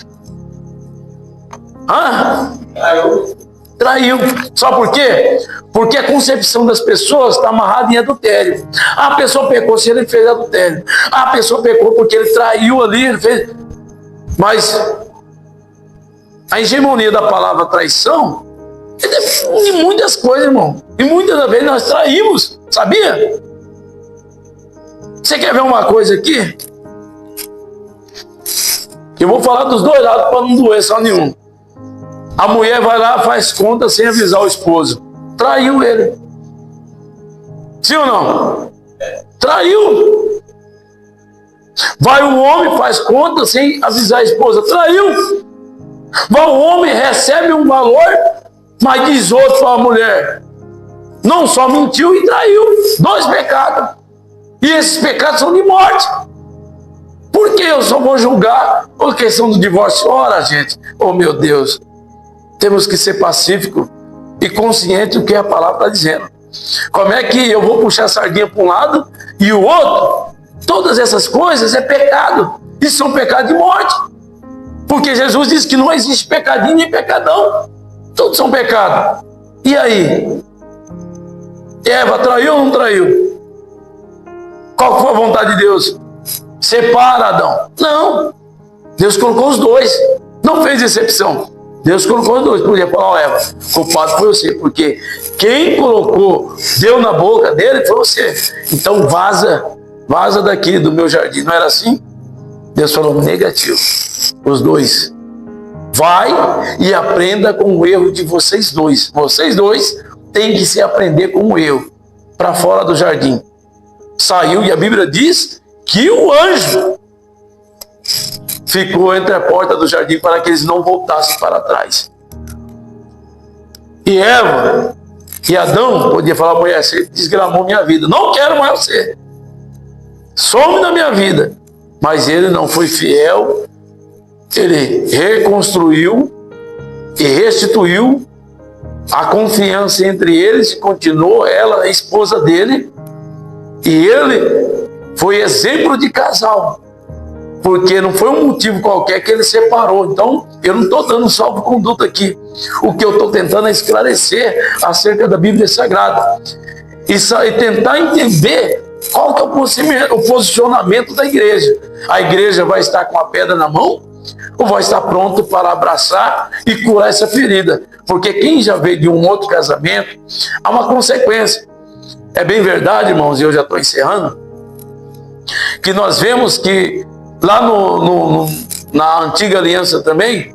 Traiu. Sabe por quê? Porque a concepção das pessoas está amarrada em adultério. A pessoa pecou se ele fez adultério. A pessoa pecou porque ele traiu ali, ele fez. Mas a hegemonia da palavra traição é em muitas coisas, irmão. E muitas das vezes nós traímos, sabia? Você quer ver uma coisa aqui? Eu vou falar dos dois lados para não doer só nenhum. A mulher vai lá, faz conta sem avisar o esposo. Traiu ele. Sim ou não? Traiu. Vai o homem, faz conta sem avisar a esposa. Traiu. Vai o homem, recebe um valor, mas diz outro para a mulher. Não só mentiu e traiu. 2 pecados. E esses pecados são de morte. Por que eu só vou julgar por questão do divórcio? Ora, gente, oh meu Deus, temos que ser pacíficos e conscientes do que a palavra está dizendo. Como é que eu vou puxar a sardinha para um lado e o outro? Todas essas coisas é pecado. Isso são pecados de morte. Porque Jesus disse que não existe pecadinho nem pecadão. Todos são pecados. E aí? Eva traiu ou não traiu? Qual foi a vontade de Deus? Separa Adão. Não. Deus colocou os dois. Não fez exceção. Deus colocou os dois. Podia falar, Eva, culpado foi você. Porque quem colocou, deu na boca dele foi você. Então vaza daqui do meu jardim. Não era assim? Deus falou negativo. Os dois. Vai e aprenda com o erro de vocês dois. Vocês dois têm que se aprender com o erro. Para fora do jardim. Saiu e a Bíblia diz que o anjo ficou entre a porta do jardim para que eles não voltassem para trás. E Eva e Adão podia falar, mulher, você desgramou minha vida. Não quero mais você. Some da minha vida. Mas ele não foi fiel. Ele reconstruiu e restituiu a confiança entre eles e continuou ela, a esposa dele. E ele foi exemplo de casal, porque não foi um motivo qualquer que ele separou. Então, eu não estou dando salvo-conduto aqui. O que eu estou tentando é esclarecer acerca da Bíblia Sagrada. E tentar entender qual que é o posicionamento da igreja. A igreja vai estar com a pedra na mão ou vai estar pronto para abraçar e curar essa ferida? Porque quem já veio de um outro casamento, há uma consequência. É bem verdade, irmãos, e eu já estou encerrando, que nós vemos que lá na antiga aliança também,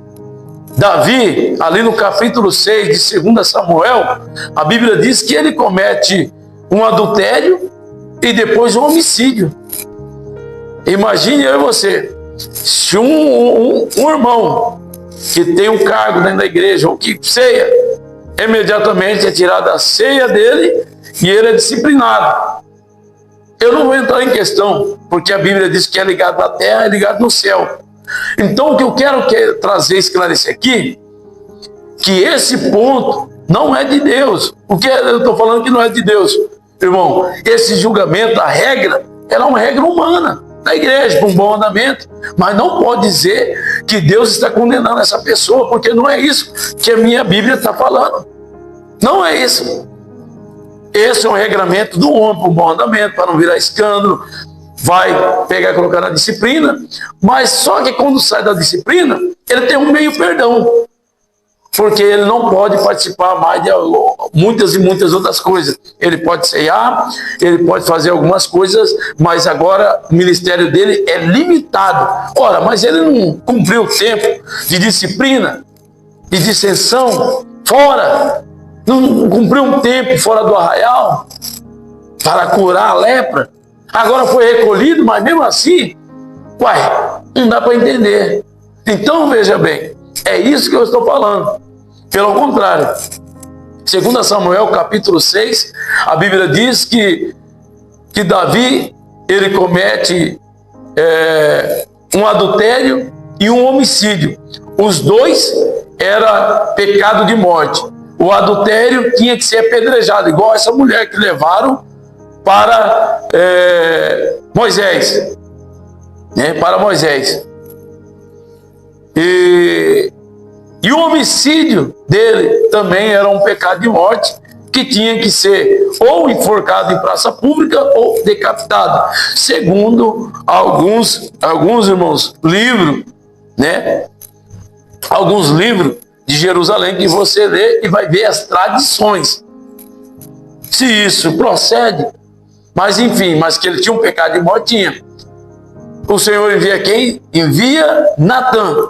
Davi, ali no capítulo 6 de 2 Samuel, a Bíblia diz que ele comete um adultério e depois um homicídio. Imagine eu e você, se um irmão que tem um cargo dentro da igreja, ou que ceia, imediatamente é tirada a ceia dele e ele é disciplinado. Eu não vou entrar em questão, porque a Bíblia diz que é ligado na terra, é ligado no céu. Então, o que eu quero trazer, esclarecer aqui, que esse ponto não é de Deus. Porque eu estou falando que não é de Deus. Irmão, esse julgamento, a regra, ela é uma regra humana. da igreja, para um bom andamento. Mas não pode dizer que Deus está condenando essa pessoa, porque não é isso que a minha Bíblia está falando. Não é isso. Esse é um regramento do homem para um bom andamento, para não virar escândalo. Vai pegar e colocar na disciplina, mas só que quando sai da disciplina, ele tem um meio perdão, porque ele não pode participar mais de muitas e muitas outras coisas. Ele pode ceiar, ele pode fazer algumas coisas, mas agora o ministério dele é limitado. Ora, mas ele não cumpriu o tempo de disciplina, de dissensão, fora, não cumpriu um tempo fora do arraial para curar a lepra. Agora foi recolhido, mas mesmo assim, não dá para entender. Então, veja bem, é isso que eu estou falando. Pelo contrário, 2 Samuel, capítulo 6, a Bíblia diz que Davi, ele comete um adultério e um homicídio. Os dois era pecado de morte. O adultério tinha que ser apedrejado, igual essa mulher que levaram para Moisés, né? Para Moisés. E o homicídio dele também era um pecado de morte, que tinha que ser ou enforcado em praça pública ou decapitado, segundo alguns irmãos, livros, né? Alguns livros de Jerusalém que você lê e vai ver as tradições, se isso procede. Mas enfim, mas que ele tinha um pecado de morte, tinha. O Senhor envia quem? Envia Natã.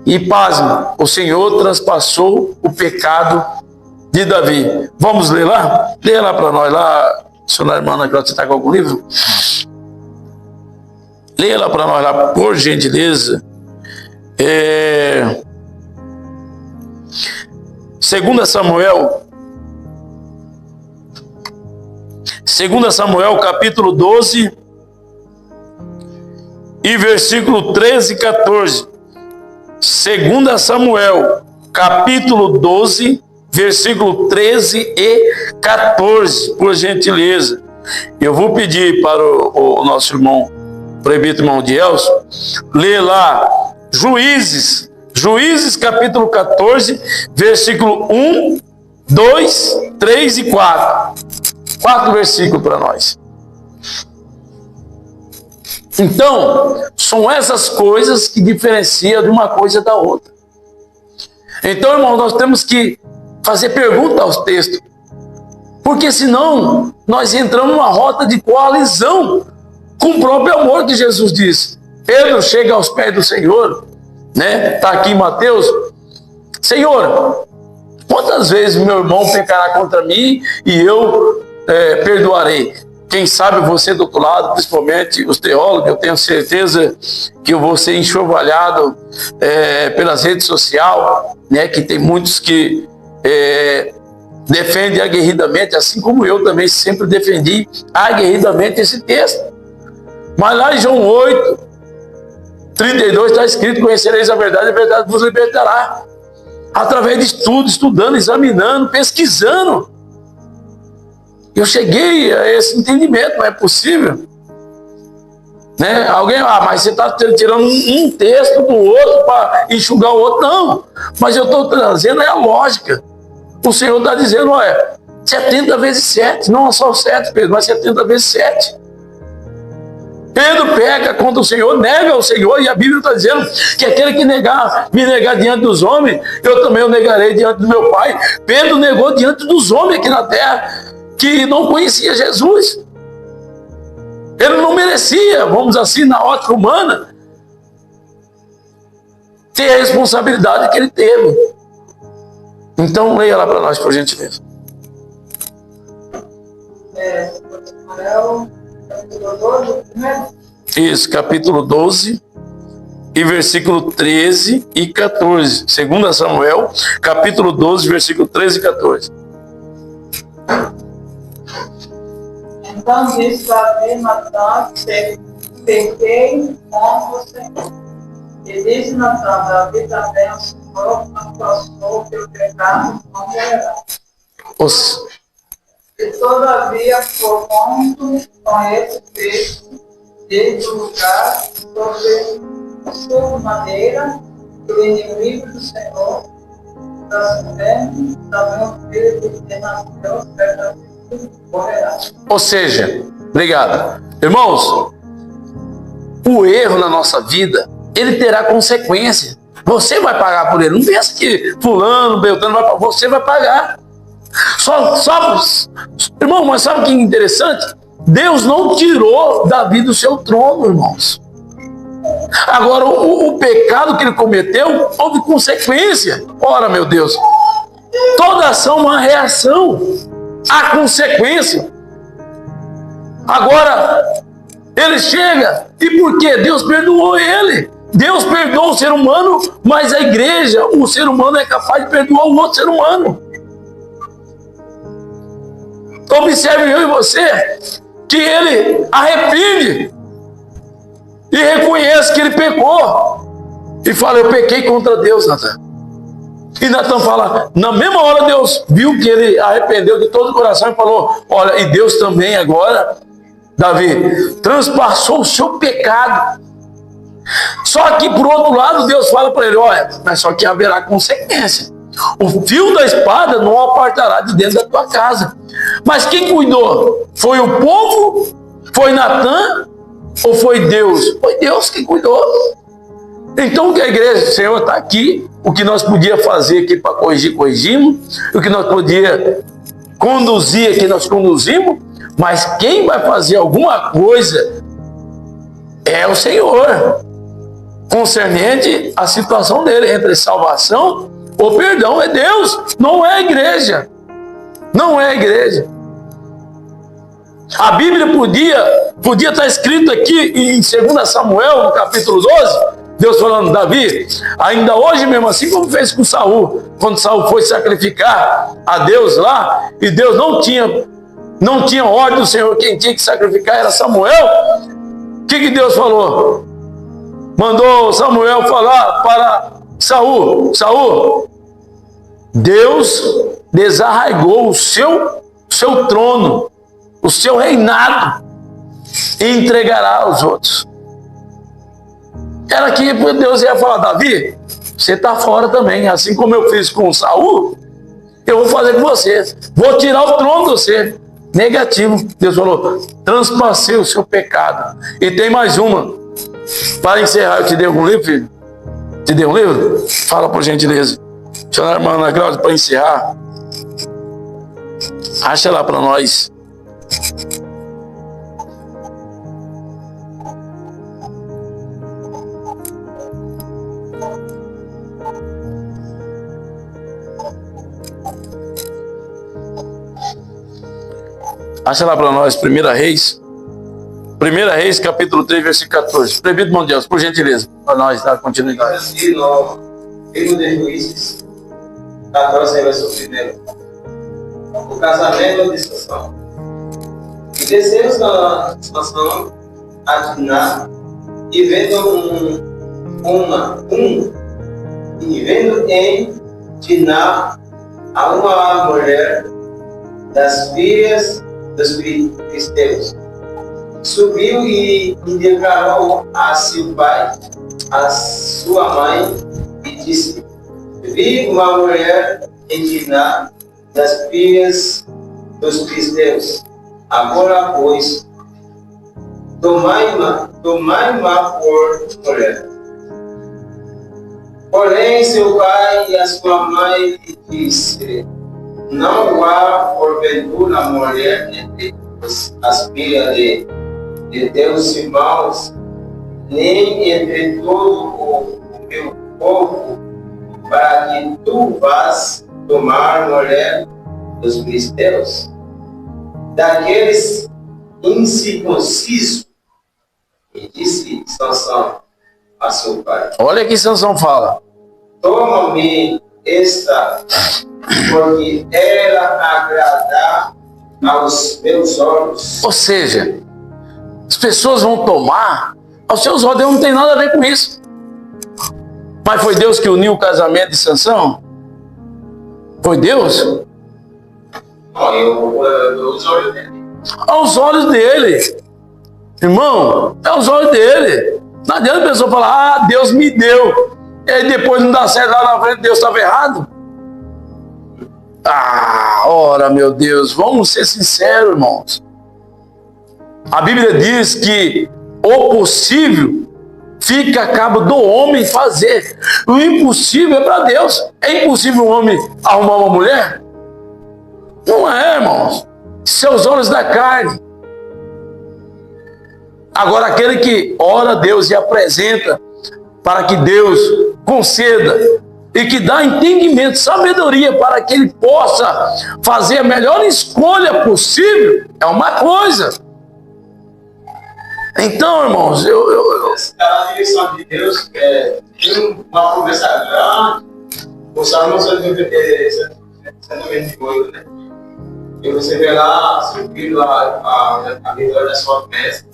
E pasme, o Senhor transpassou o pecado de Davi. Vamos ler lá? Lê lá para nós, lá, senhora irmã, você está com algum livro? Lê lá para nós, lá, por gentileza. 2 Samuel, capítulo 12 e versículo 13 e 14. 2 Samuel, capítulo 12, versículo 13 e 14, por gentileza. Eu vou pedir para o nosso irmão, proibido irmão de Elcio, ler lá Juízes, capítulo 14, versículo 1, 2, 3 e 4. 4 versículos para nós. Então, são essas coisas que diferenciam de uma coisa da outra. Então, irmão, nós temos que fazer pergunta aos textos, porque senão nós entramos numa rota de coalizão com o próprio amor que Jesus disse. Pedro chega aos pés do Senhor, né? Está aqui em Mateus. Senhor, quantas vezes meu irmão pecará contra mim e eu perdoarei? Quem sabe você do outro lado, principalmente os teólogos, eu tenho certeza que eu vou ser enxovalhado pelas redes sociais, né? Que tem muitos que defendem aguerridamente, assim como eu também sempre defendi aguerridamente esse texto. Mas lá em João 8, 32 está escrito: conhecereis a verdade vos libertará. Através de estudo, estudando, examinando, pesquisando, eu cheguei a esse entendimento. Não é possível, né? Alguém, mas você está tirando um texto do outro para enxugar o outro. Não, mas eu estou trazendo a lógica. O Senhor está dizendo, 70 vezes 7, não só 7, Pedro, mas 70 vezes 7. Pedro peca contra o Senhor, nega o Senhor, e a Bíblia está dizendo que aquele que me negar diante dos homens, eu também o negarei diante do meu Pai. Pedro negou diante dos homens aqui na terra, que não conhecia Jesus. Ele não merecia, vamos assim, na ótica humana, ter a responsabilidade que ele teve. Então, leia lá para nós, por gentileza. Capítulo 12, né? Isso, capítulo 12 e versículo 13 e 14. 2 Samuel, capítulo 12, versículo 13 e 14. Então disse Davi a Natã: pequei contra o Senhor. E disse Natã: Davi também o Senhor afastou o teu pecado, não morrerá. E todavia, por conta com esse texto, desde o lugar sobre madeira, o inimigo do Senhor, das mulheres, da minha filha, que nasceu, certamente morrerá. Ou seja, obrigado. Irmãos, o erro na nossa vida, ele terá consequência. Você vai pagar por ele. Não pensa que fulano, beltrano, você vai pagar. Irmão, mas sabe o que é interessante? Deus não tirou Davi do seu trono, irmãos. Agora, o pecado que ele cometeu, houve consequência. Ora, meu Deus, toda ação é uma reação. Há consequência. Agora, ele chega, e por quê? Deus perdoou ele. Deus perdoa o ser humano, mas a igreja, o ser humano é capaz de perdoar o outro ser humano. Observe eu e você, que ele arrepende e reconhece que ele pecou. E fala, eu pequei contra Deus, Natan. E Natan fala, na mesma hora Deus viu que ele arrependeu de todo o coração e falou, olha, e Deus também agora, Davi, transpassou o seu pecado. Só que por outro lado Deus fala para ele, olha, mas só que haverá consequência. O fio da espada não apartará de dentro da tua casa. Mas quem cuidou? Foi o povo? Foi Natan? Ou foi Deus? Foi Deus que cuidou. Então que a igreja, o Senhor está aqui, o que nós podíamos fazer aqui para corrigir, corrigimos, o que nós podíamos conduzir aqui, nós conduzimos, mas quem vai fazer alguma coisa é o Senhor, concernente à situação dele, entre salvação ou perdão, é Deus, não é a igreja. Não é a igreja. A Bíblia podia estar escrito aqui em 2 Samuel, no capítulo 12, Deus falando, Davi, ainda hoje mesmo, assim como fez com Saul, quando Saul foi sacrificar a Deus lá, e Deus não tinha ordem do Senhor, quem tinha que sacrificar era Samuel. O que Deus falou? Mandou Samuel falar para Saul, Deus desarraigou o seu trono, o seu reinado, e entregará aos outros. Era que Deus ia falar, Davi, você está fora também, assim como eu fiz com Saul, eu vou fazer com você, vou tirar o trono de você. Negativo. Deus falou, transpassei o seu pecado. E tem mais uma, para encerrar. Eu te dei algum livro, filho? Te dei um livro? Fala por gentileza. Chama a irmã Ana Cláudia para encerrar. Acha lá para nós. Acha lá para nós, 1 Reis. 1 Reis, capítulo 3, versículo 14. Proibido, irmão Deus, por gentileza, para nós dar continuidade. Assim, no livro de Juízes, 14, verso 1. O casamento de Sansão. E desceu Sansão a Diná, e vendo e vendo em Diná a uma mulher das filhas dos filisteus, subiu e declarou a seu pai, a sua mãe, e disse, vi uma mulher em Diná das filhas dos filisteus, agora pois, tomai-ma por mulher. Porém seu pai e a sua mãe lhe disse, não há porventura mulher entre as filhas de teus irmãos, nem entre todo o meu povo, para que tu vás tomar mulher dos filisteus, daqueles incircuncisos. E disse Sansão a seu pai. Olha que Sansão fala. Toma-me esta, porque ela agrada aos meus olhos. Ou seja, as pessoas vão tomar aos seus olhos, Deus não tem nada a ver com isso. Mas foi Deus que uniu o casamento de Sansão? Foi Deus? Os olhos dele. Aos olhos dele. Irmão, é os olhos dele. Não adianta a pessoa falar, ah, Deus me deu. E aí depois não dá certo lá na frente, Deus estava errado. Ah, ora, meu Deus, vamos ser sinceros, irmãos. A Bíblia diz que o possível fica a cabo do homem fazer. O impossível é para Deus. É impossível um homem arrumar uma mulher? Não é, irmãos. Seus olhos da carne. Agora, aquele que ora a Deus e apresenta para que Deus conceda e que dá entendimento, sabedoria para que ele possa fazer a melhor escolha possível, é uma coisa. Então, irmãos, a direção de Deus tem uma promessa grande. O Salmo 128, né? E você vê lá, seu filho, a vitória da sua promessa.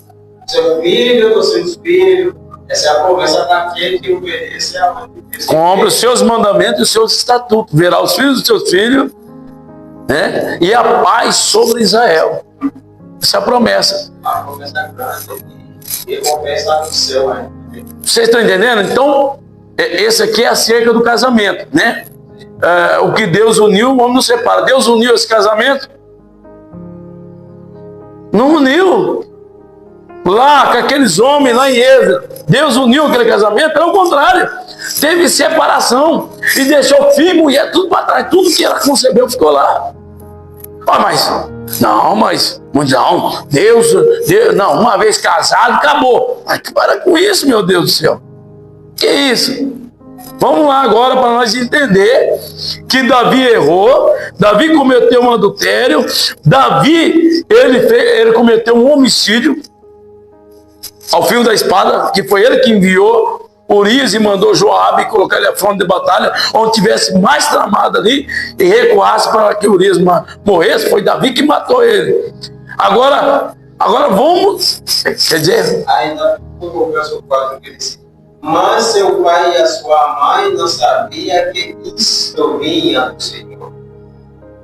Seu filho, dos seus filhos, essa é a promessa daquele que obedece a Deus. Cumpre os seus mandamentos e os seus estatutos. Verá os filhos dos seus filhos, né? E a paz sobre Israel. Essa é a promessa. A promessa grande e recompensa do céu ainda. Vocês estão entendendo? Então, esse aqui é acerca do casamento, né? O que Deus uniu, o homem não separa. Deus uniu esse casamento? Não uniu. Lá, com aqueles homens lá em Êxodo, Deus uniu aquele casamento? Pelo contrário, teve separação e deixou filho e mulher tudo para trás. Tudo que ela concebeu ficou lá. Mas Deus, não, uma vez casado, acabou. Mas para com isso, meu Deus do céu. Que isso? Vamos lá agora para nós entender que Davi errou, Davi cometeu um adultério, Davi, ele cometeu um homicídio ao fio da espada, que foi ele que enviou Urias e mandou Joabe colocar ele à frente de batalha, onde tivesse mais tramado ali e recuasse para que Urias morresse. Foi Davi que matou ele. Agora vamos, quer dizer... Ainda o verso 4 que disse: mas seu pai e a sua mãe não sabiam que isso vinha do Senhor,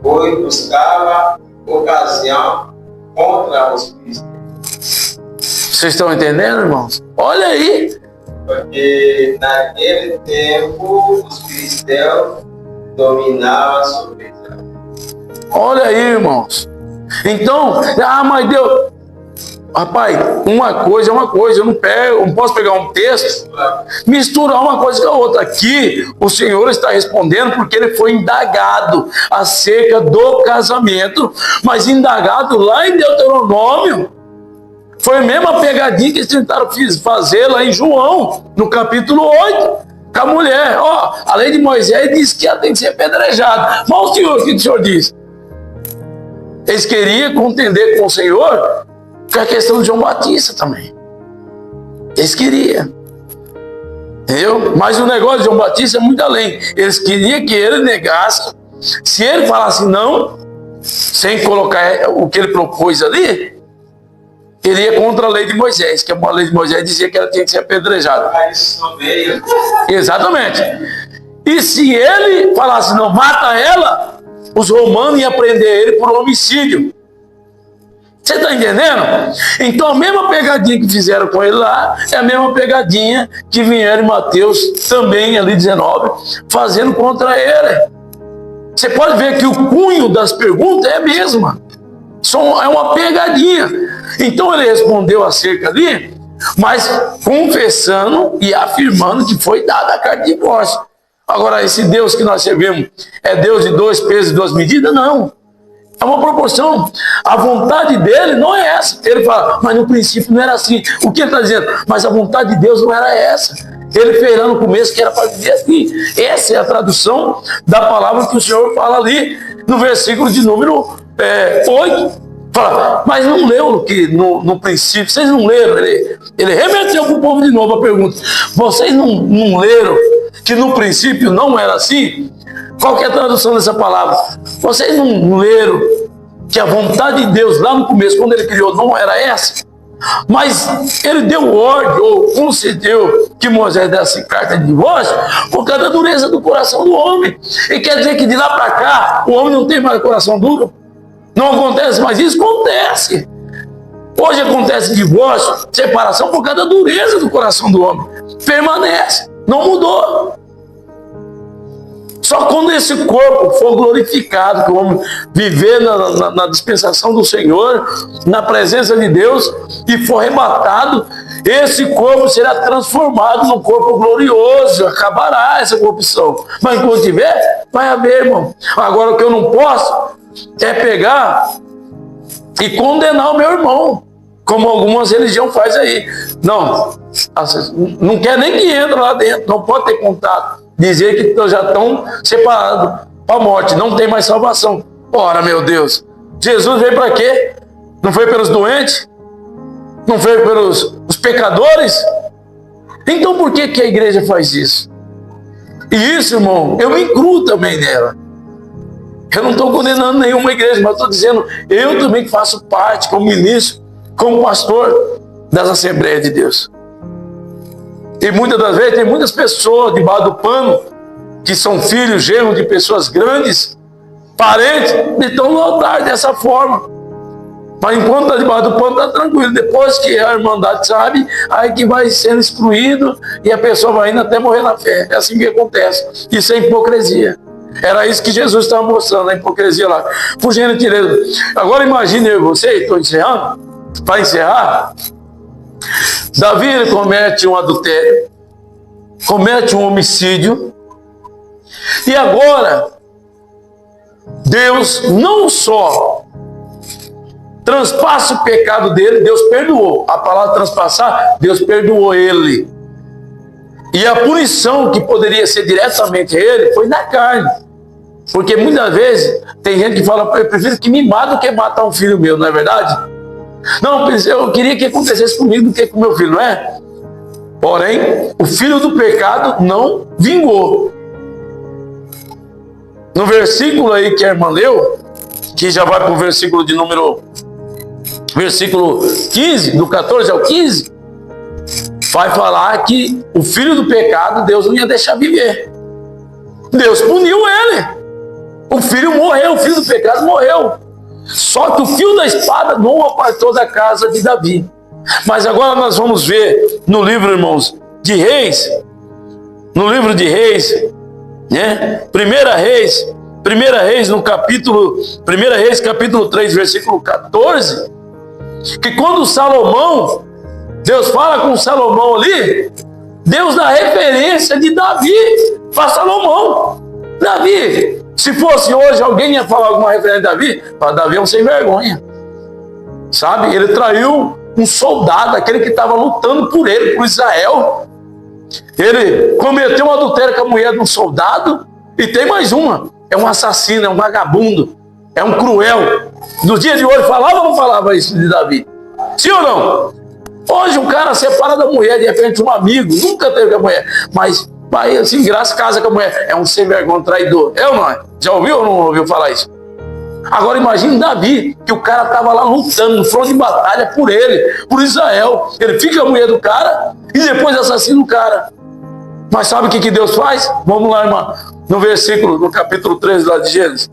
pois buscava ocasião contra os filisteus. Vocês estão entendendo, irmãos? Olha aí. Porque naquele tempo os filisteus dominavam sobre Israel. Olha aí, irmãos. Então, mas Deus... Rapaz, uma coisa é uma coisa. Eu não posso pegar um texto, misturar uma coisa com a outra. Aqui, o Senhor está respondendo porque ele foi indagado acerca do casamento, mas indagado lá em Deuteronômio. Foi a mesma pegadinha que eles tentaram fazer lá em João, no capítulo 8, com a mulher. A lei de Moisés diz que ela tem que ser apedrejada. Mas o que o Senhor diz? Eles queriam contender com o Senhor com a questão de João Batista também. Eles queriam. Entendeu? Mas o negócio de João Batista é muito além. Eles queriam que ele negasse. Se ele falasse não, sem colocar o que ele propôs ali, ele ia contra a lei de Moisés, que a lei de Moisés dizia que ela tinha que ser apedrejada. Exatamente. E se ele falasse não, mata ela, os romanos iam prender ele por homicídio. Você está entendendo? Então a mesma pegadinha que fizeram com ele lá, é a mesma pegadinha que vieram em Mateus, também ali 19, fazendo contra ele. Você pode ver que o cunho das perguntas é a mesma. É uma pegadinha. Então ele respondeu acerca ali, mas confessando e afirmando que foi dada a carta de divórcio. Agora, esse Deus que nós servimos é Deus de 2 pesos e 2 medidas? Não. É uma proporção. A vontade dele não é essa. Ele fala, mas no princípio não era assim. O que ele está dizendo? Mas a vontade de Deus não era essa. Ele fez lá no começo que era para viver assim. Essa é a tradução da palavra que o Senhor fala ali no versículo de número 8. Fala, mas não leu que no princípio, vocês não leram? Ele remeteu para o povo de novo a pergunta. Vocês não leram que no princípio não era assim? Qual que é a tradução dessa palavra? Vocês não leram que a vontade de Deus lá no começo, quando ele criou, não era essa? Mas ele deu ordem, ou concedeu que Moisés desse carta de divórcio por causa da dureza do coração do homem. E quer dizer que de lá para cá, o homem não tem mais coração duro? Não acontece mais isso? Acontece. Hoje acontece divórcio, separação por causa da dureza do coração do homem. Permanece, não mudou. Só quando esse corpo for glorificado, que o homem viver na dispensação do Senhor, na presença de Deus, e for arrebatado, esse corpo será transformado num corpo glorioso, acabará essa corrupção. Mas enquanto tiver, vai haver, irmão. Agora o que eu não posso é pegar e condenar o meu irmão, como algumas religiões fazem aí. Não quer nem que entre lá dentro, não pode ter contato. Dizer que já estão separados para a morte, não tem mais salvação. Ora, meu Deus, Jesus veio para quê? Não foi pelos doentes? Não foi pelos os pecadores? Então por que a igreja faz isso? E isso, irmão, eu me incluo também nela. Eu não estou condenando nenhuma igreja, mas estou dizendo, eu também faço parte, como ministro, como pastor das Assembleias de Deus. E muitas das vezes tem muitas pessoas debaixo do pano, que são filhos, genros de pessoas grandes, parentes, e estão no altar dessa forma. Mas enquanto está debaixo do pano, está tranquilo. Depois que a irmandade sabe, aí que vai sendo excluído e a pessoa vai indo até morrer na fé. É assim que acontece. Isso é hipocrisia. Era isso que Jesus estava mostrando, a hipocrisia lá. Por gentileza. Agora imagine eu e você, estou encerrando, para encerrar. Davi, ele comete um adultério, comete um homicídio, e agora Deus não só transpassa o pecado dele, Deus perdoou. A palavra transpassar, Deus perdoou ele. E a punição que poderia ser diretamente a ele foi na carne. Porque muitas vezes tem gente que fala, eu prefiro que me mate do que matar um filho meu, não é verdade? Não, eu queria que acontecesse comigo do que com meu filho, não é? Porém, o filho do pecado não vingou. No versículo aí que a irmã leu, que já vai para o versículo de número... Versículo 15, do 14 ao 15, vai falar que o filho do pecado, Deus não ia deixar viver. Deus puniu ele. O filho morreu, o filho do pecado morreu. Só que o fio da espada não o apartou da casa de Davi. Mas agora nós vamos ver no livro, irmãos, de Reis, no livro de Reis, né? Primeira Reis no capítulo, Primeira Reis, capítulo 3, versículo 14, que quando Salomão, Deus fala com Salomão ali, Deus dá referência de Davi para Salomão. Davi, se fosse hoje, alguém ia falar alguma referência de Davi? Para Davi é um sem vergonha. Sabe? Ele traiu um soldado, aquele que estava lutando por ele, por Israel. Ele cometeu um adultério com a mulher de um soldado. E tem mais uma. É um assassino, é um vagabundo. É um cruel. Nos dias de hoje, falava ou não falava isso de Davi? Sim ou não? Hoje um cara separa da mulher, de repente um amigo, nunca teve com a mulher. Mas vai assim, graça, casa com a mulher. É um sem vergonha, um traidor. É ou não é? Já ouviu ou não ouviu falar isso? Agora imagine Davi, que o cara estava lá lutando no front de batalha por ele, por Israel. Ele fica com a mulher do cara e depois assassina o cara. Mas sabe o que Deus faz? Vamos lá, irmã. No versículo, no capítulo 13 lá de Gênesis.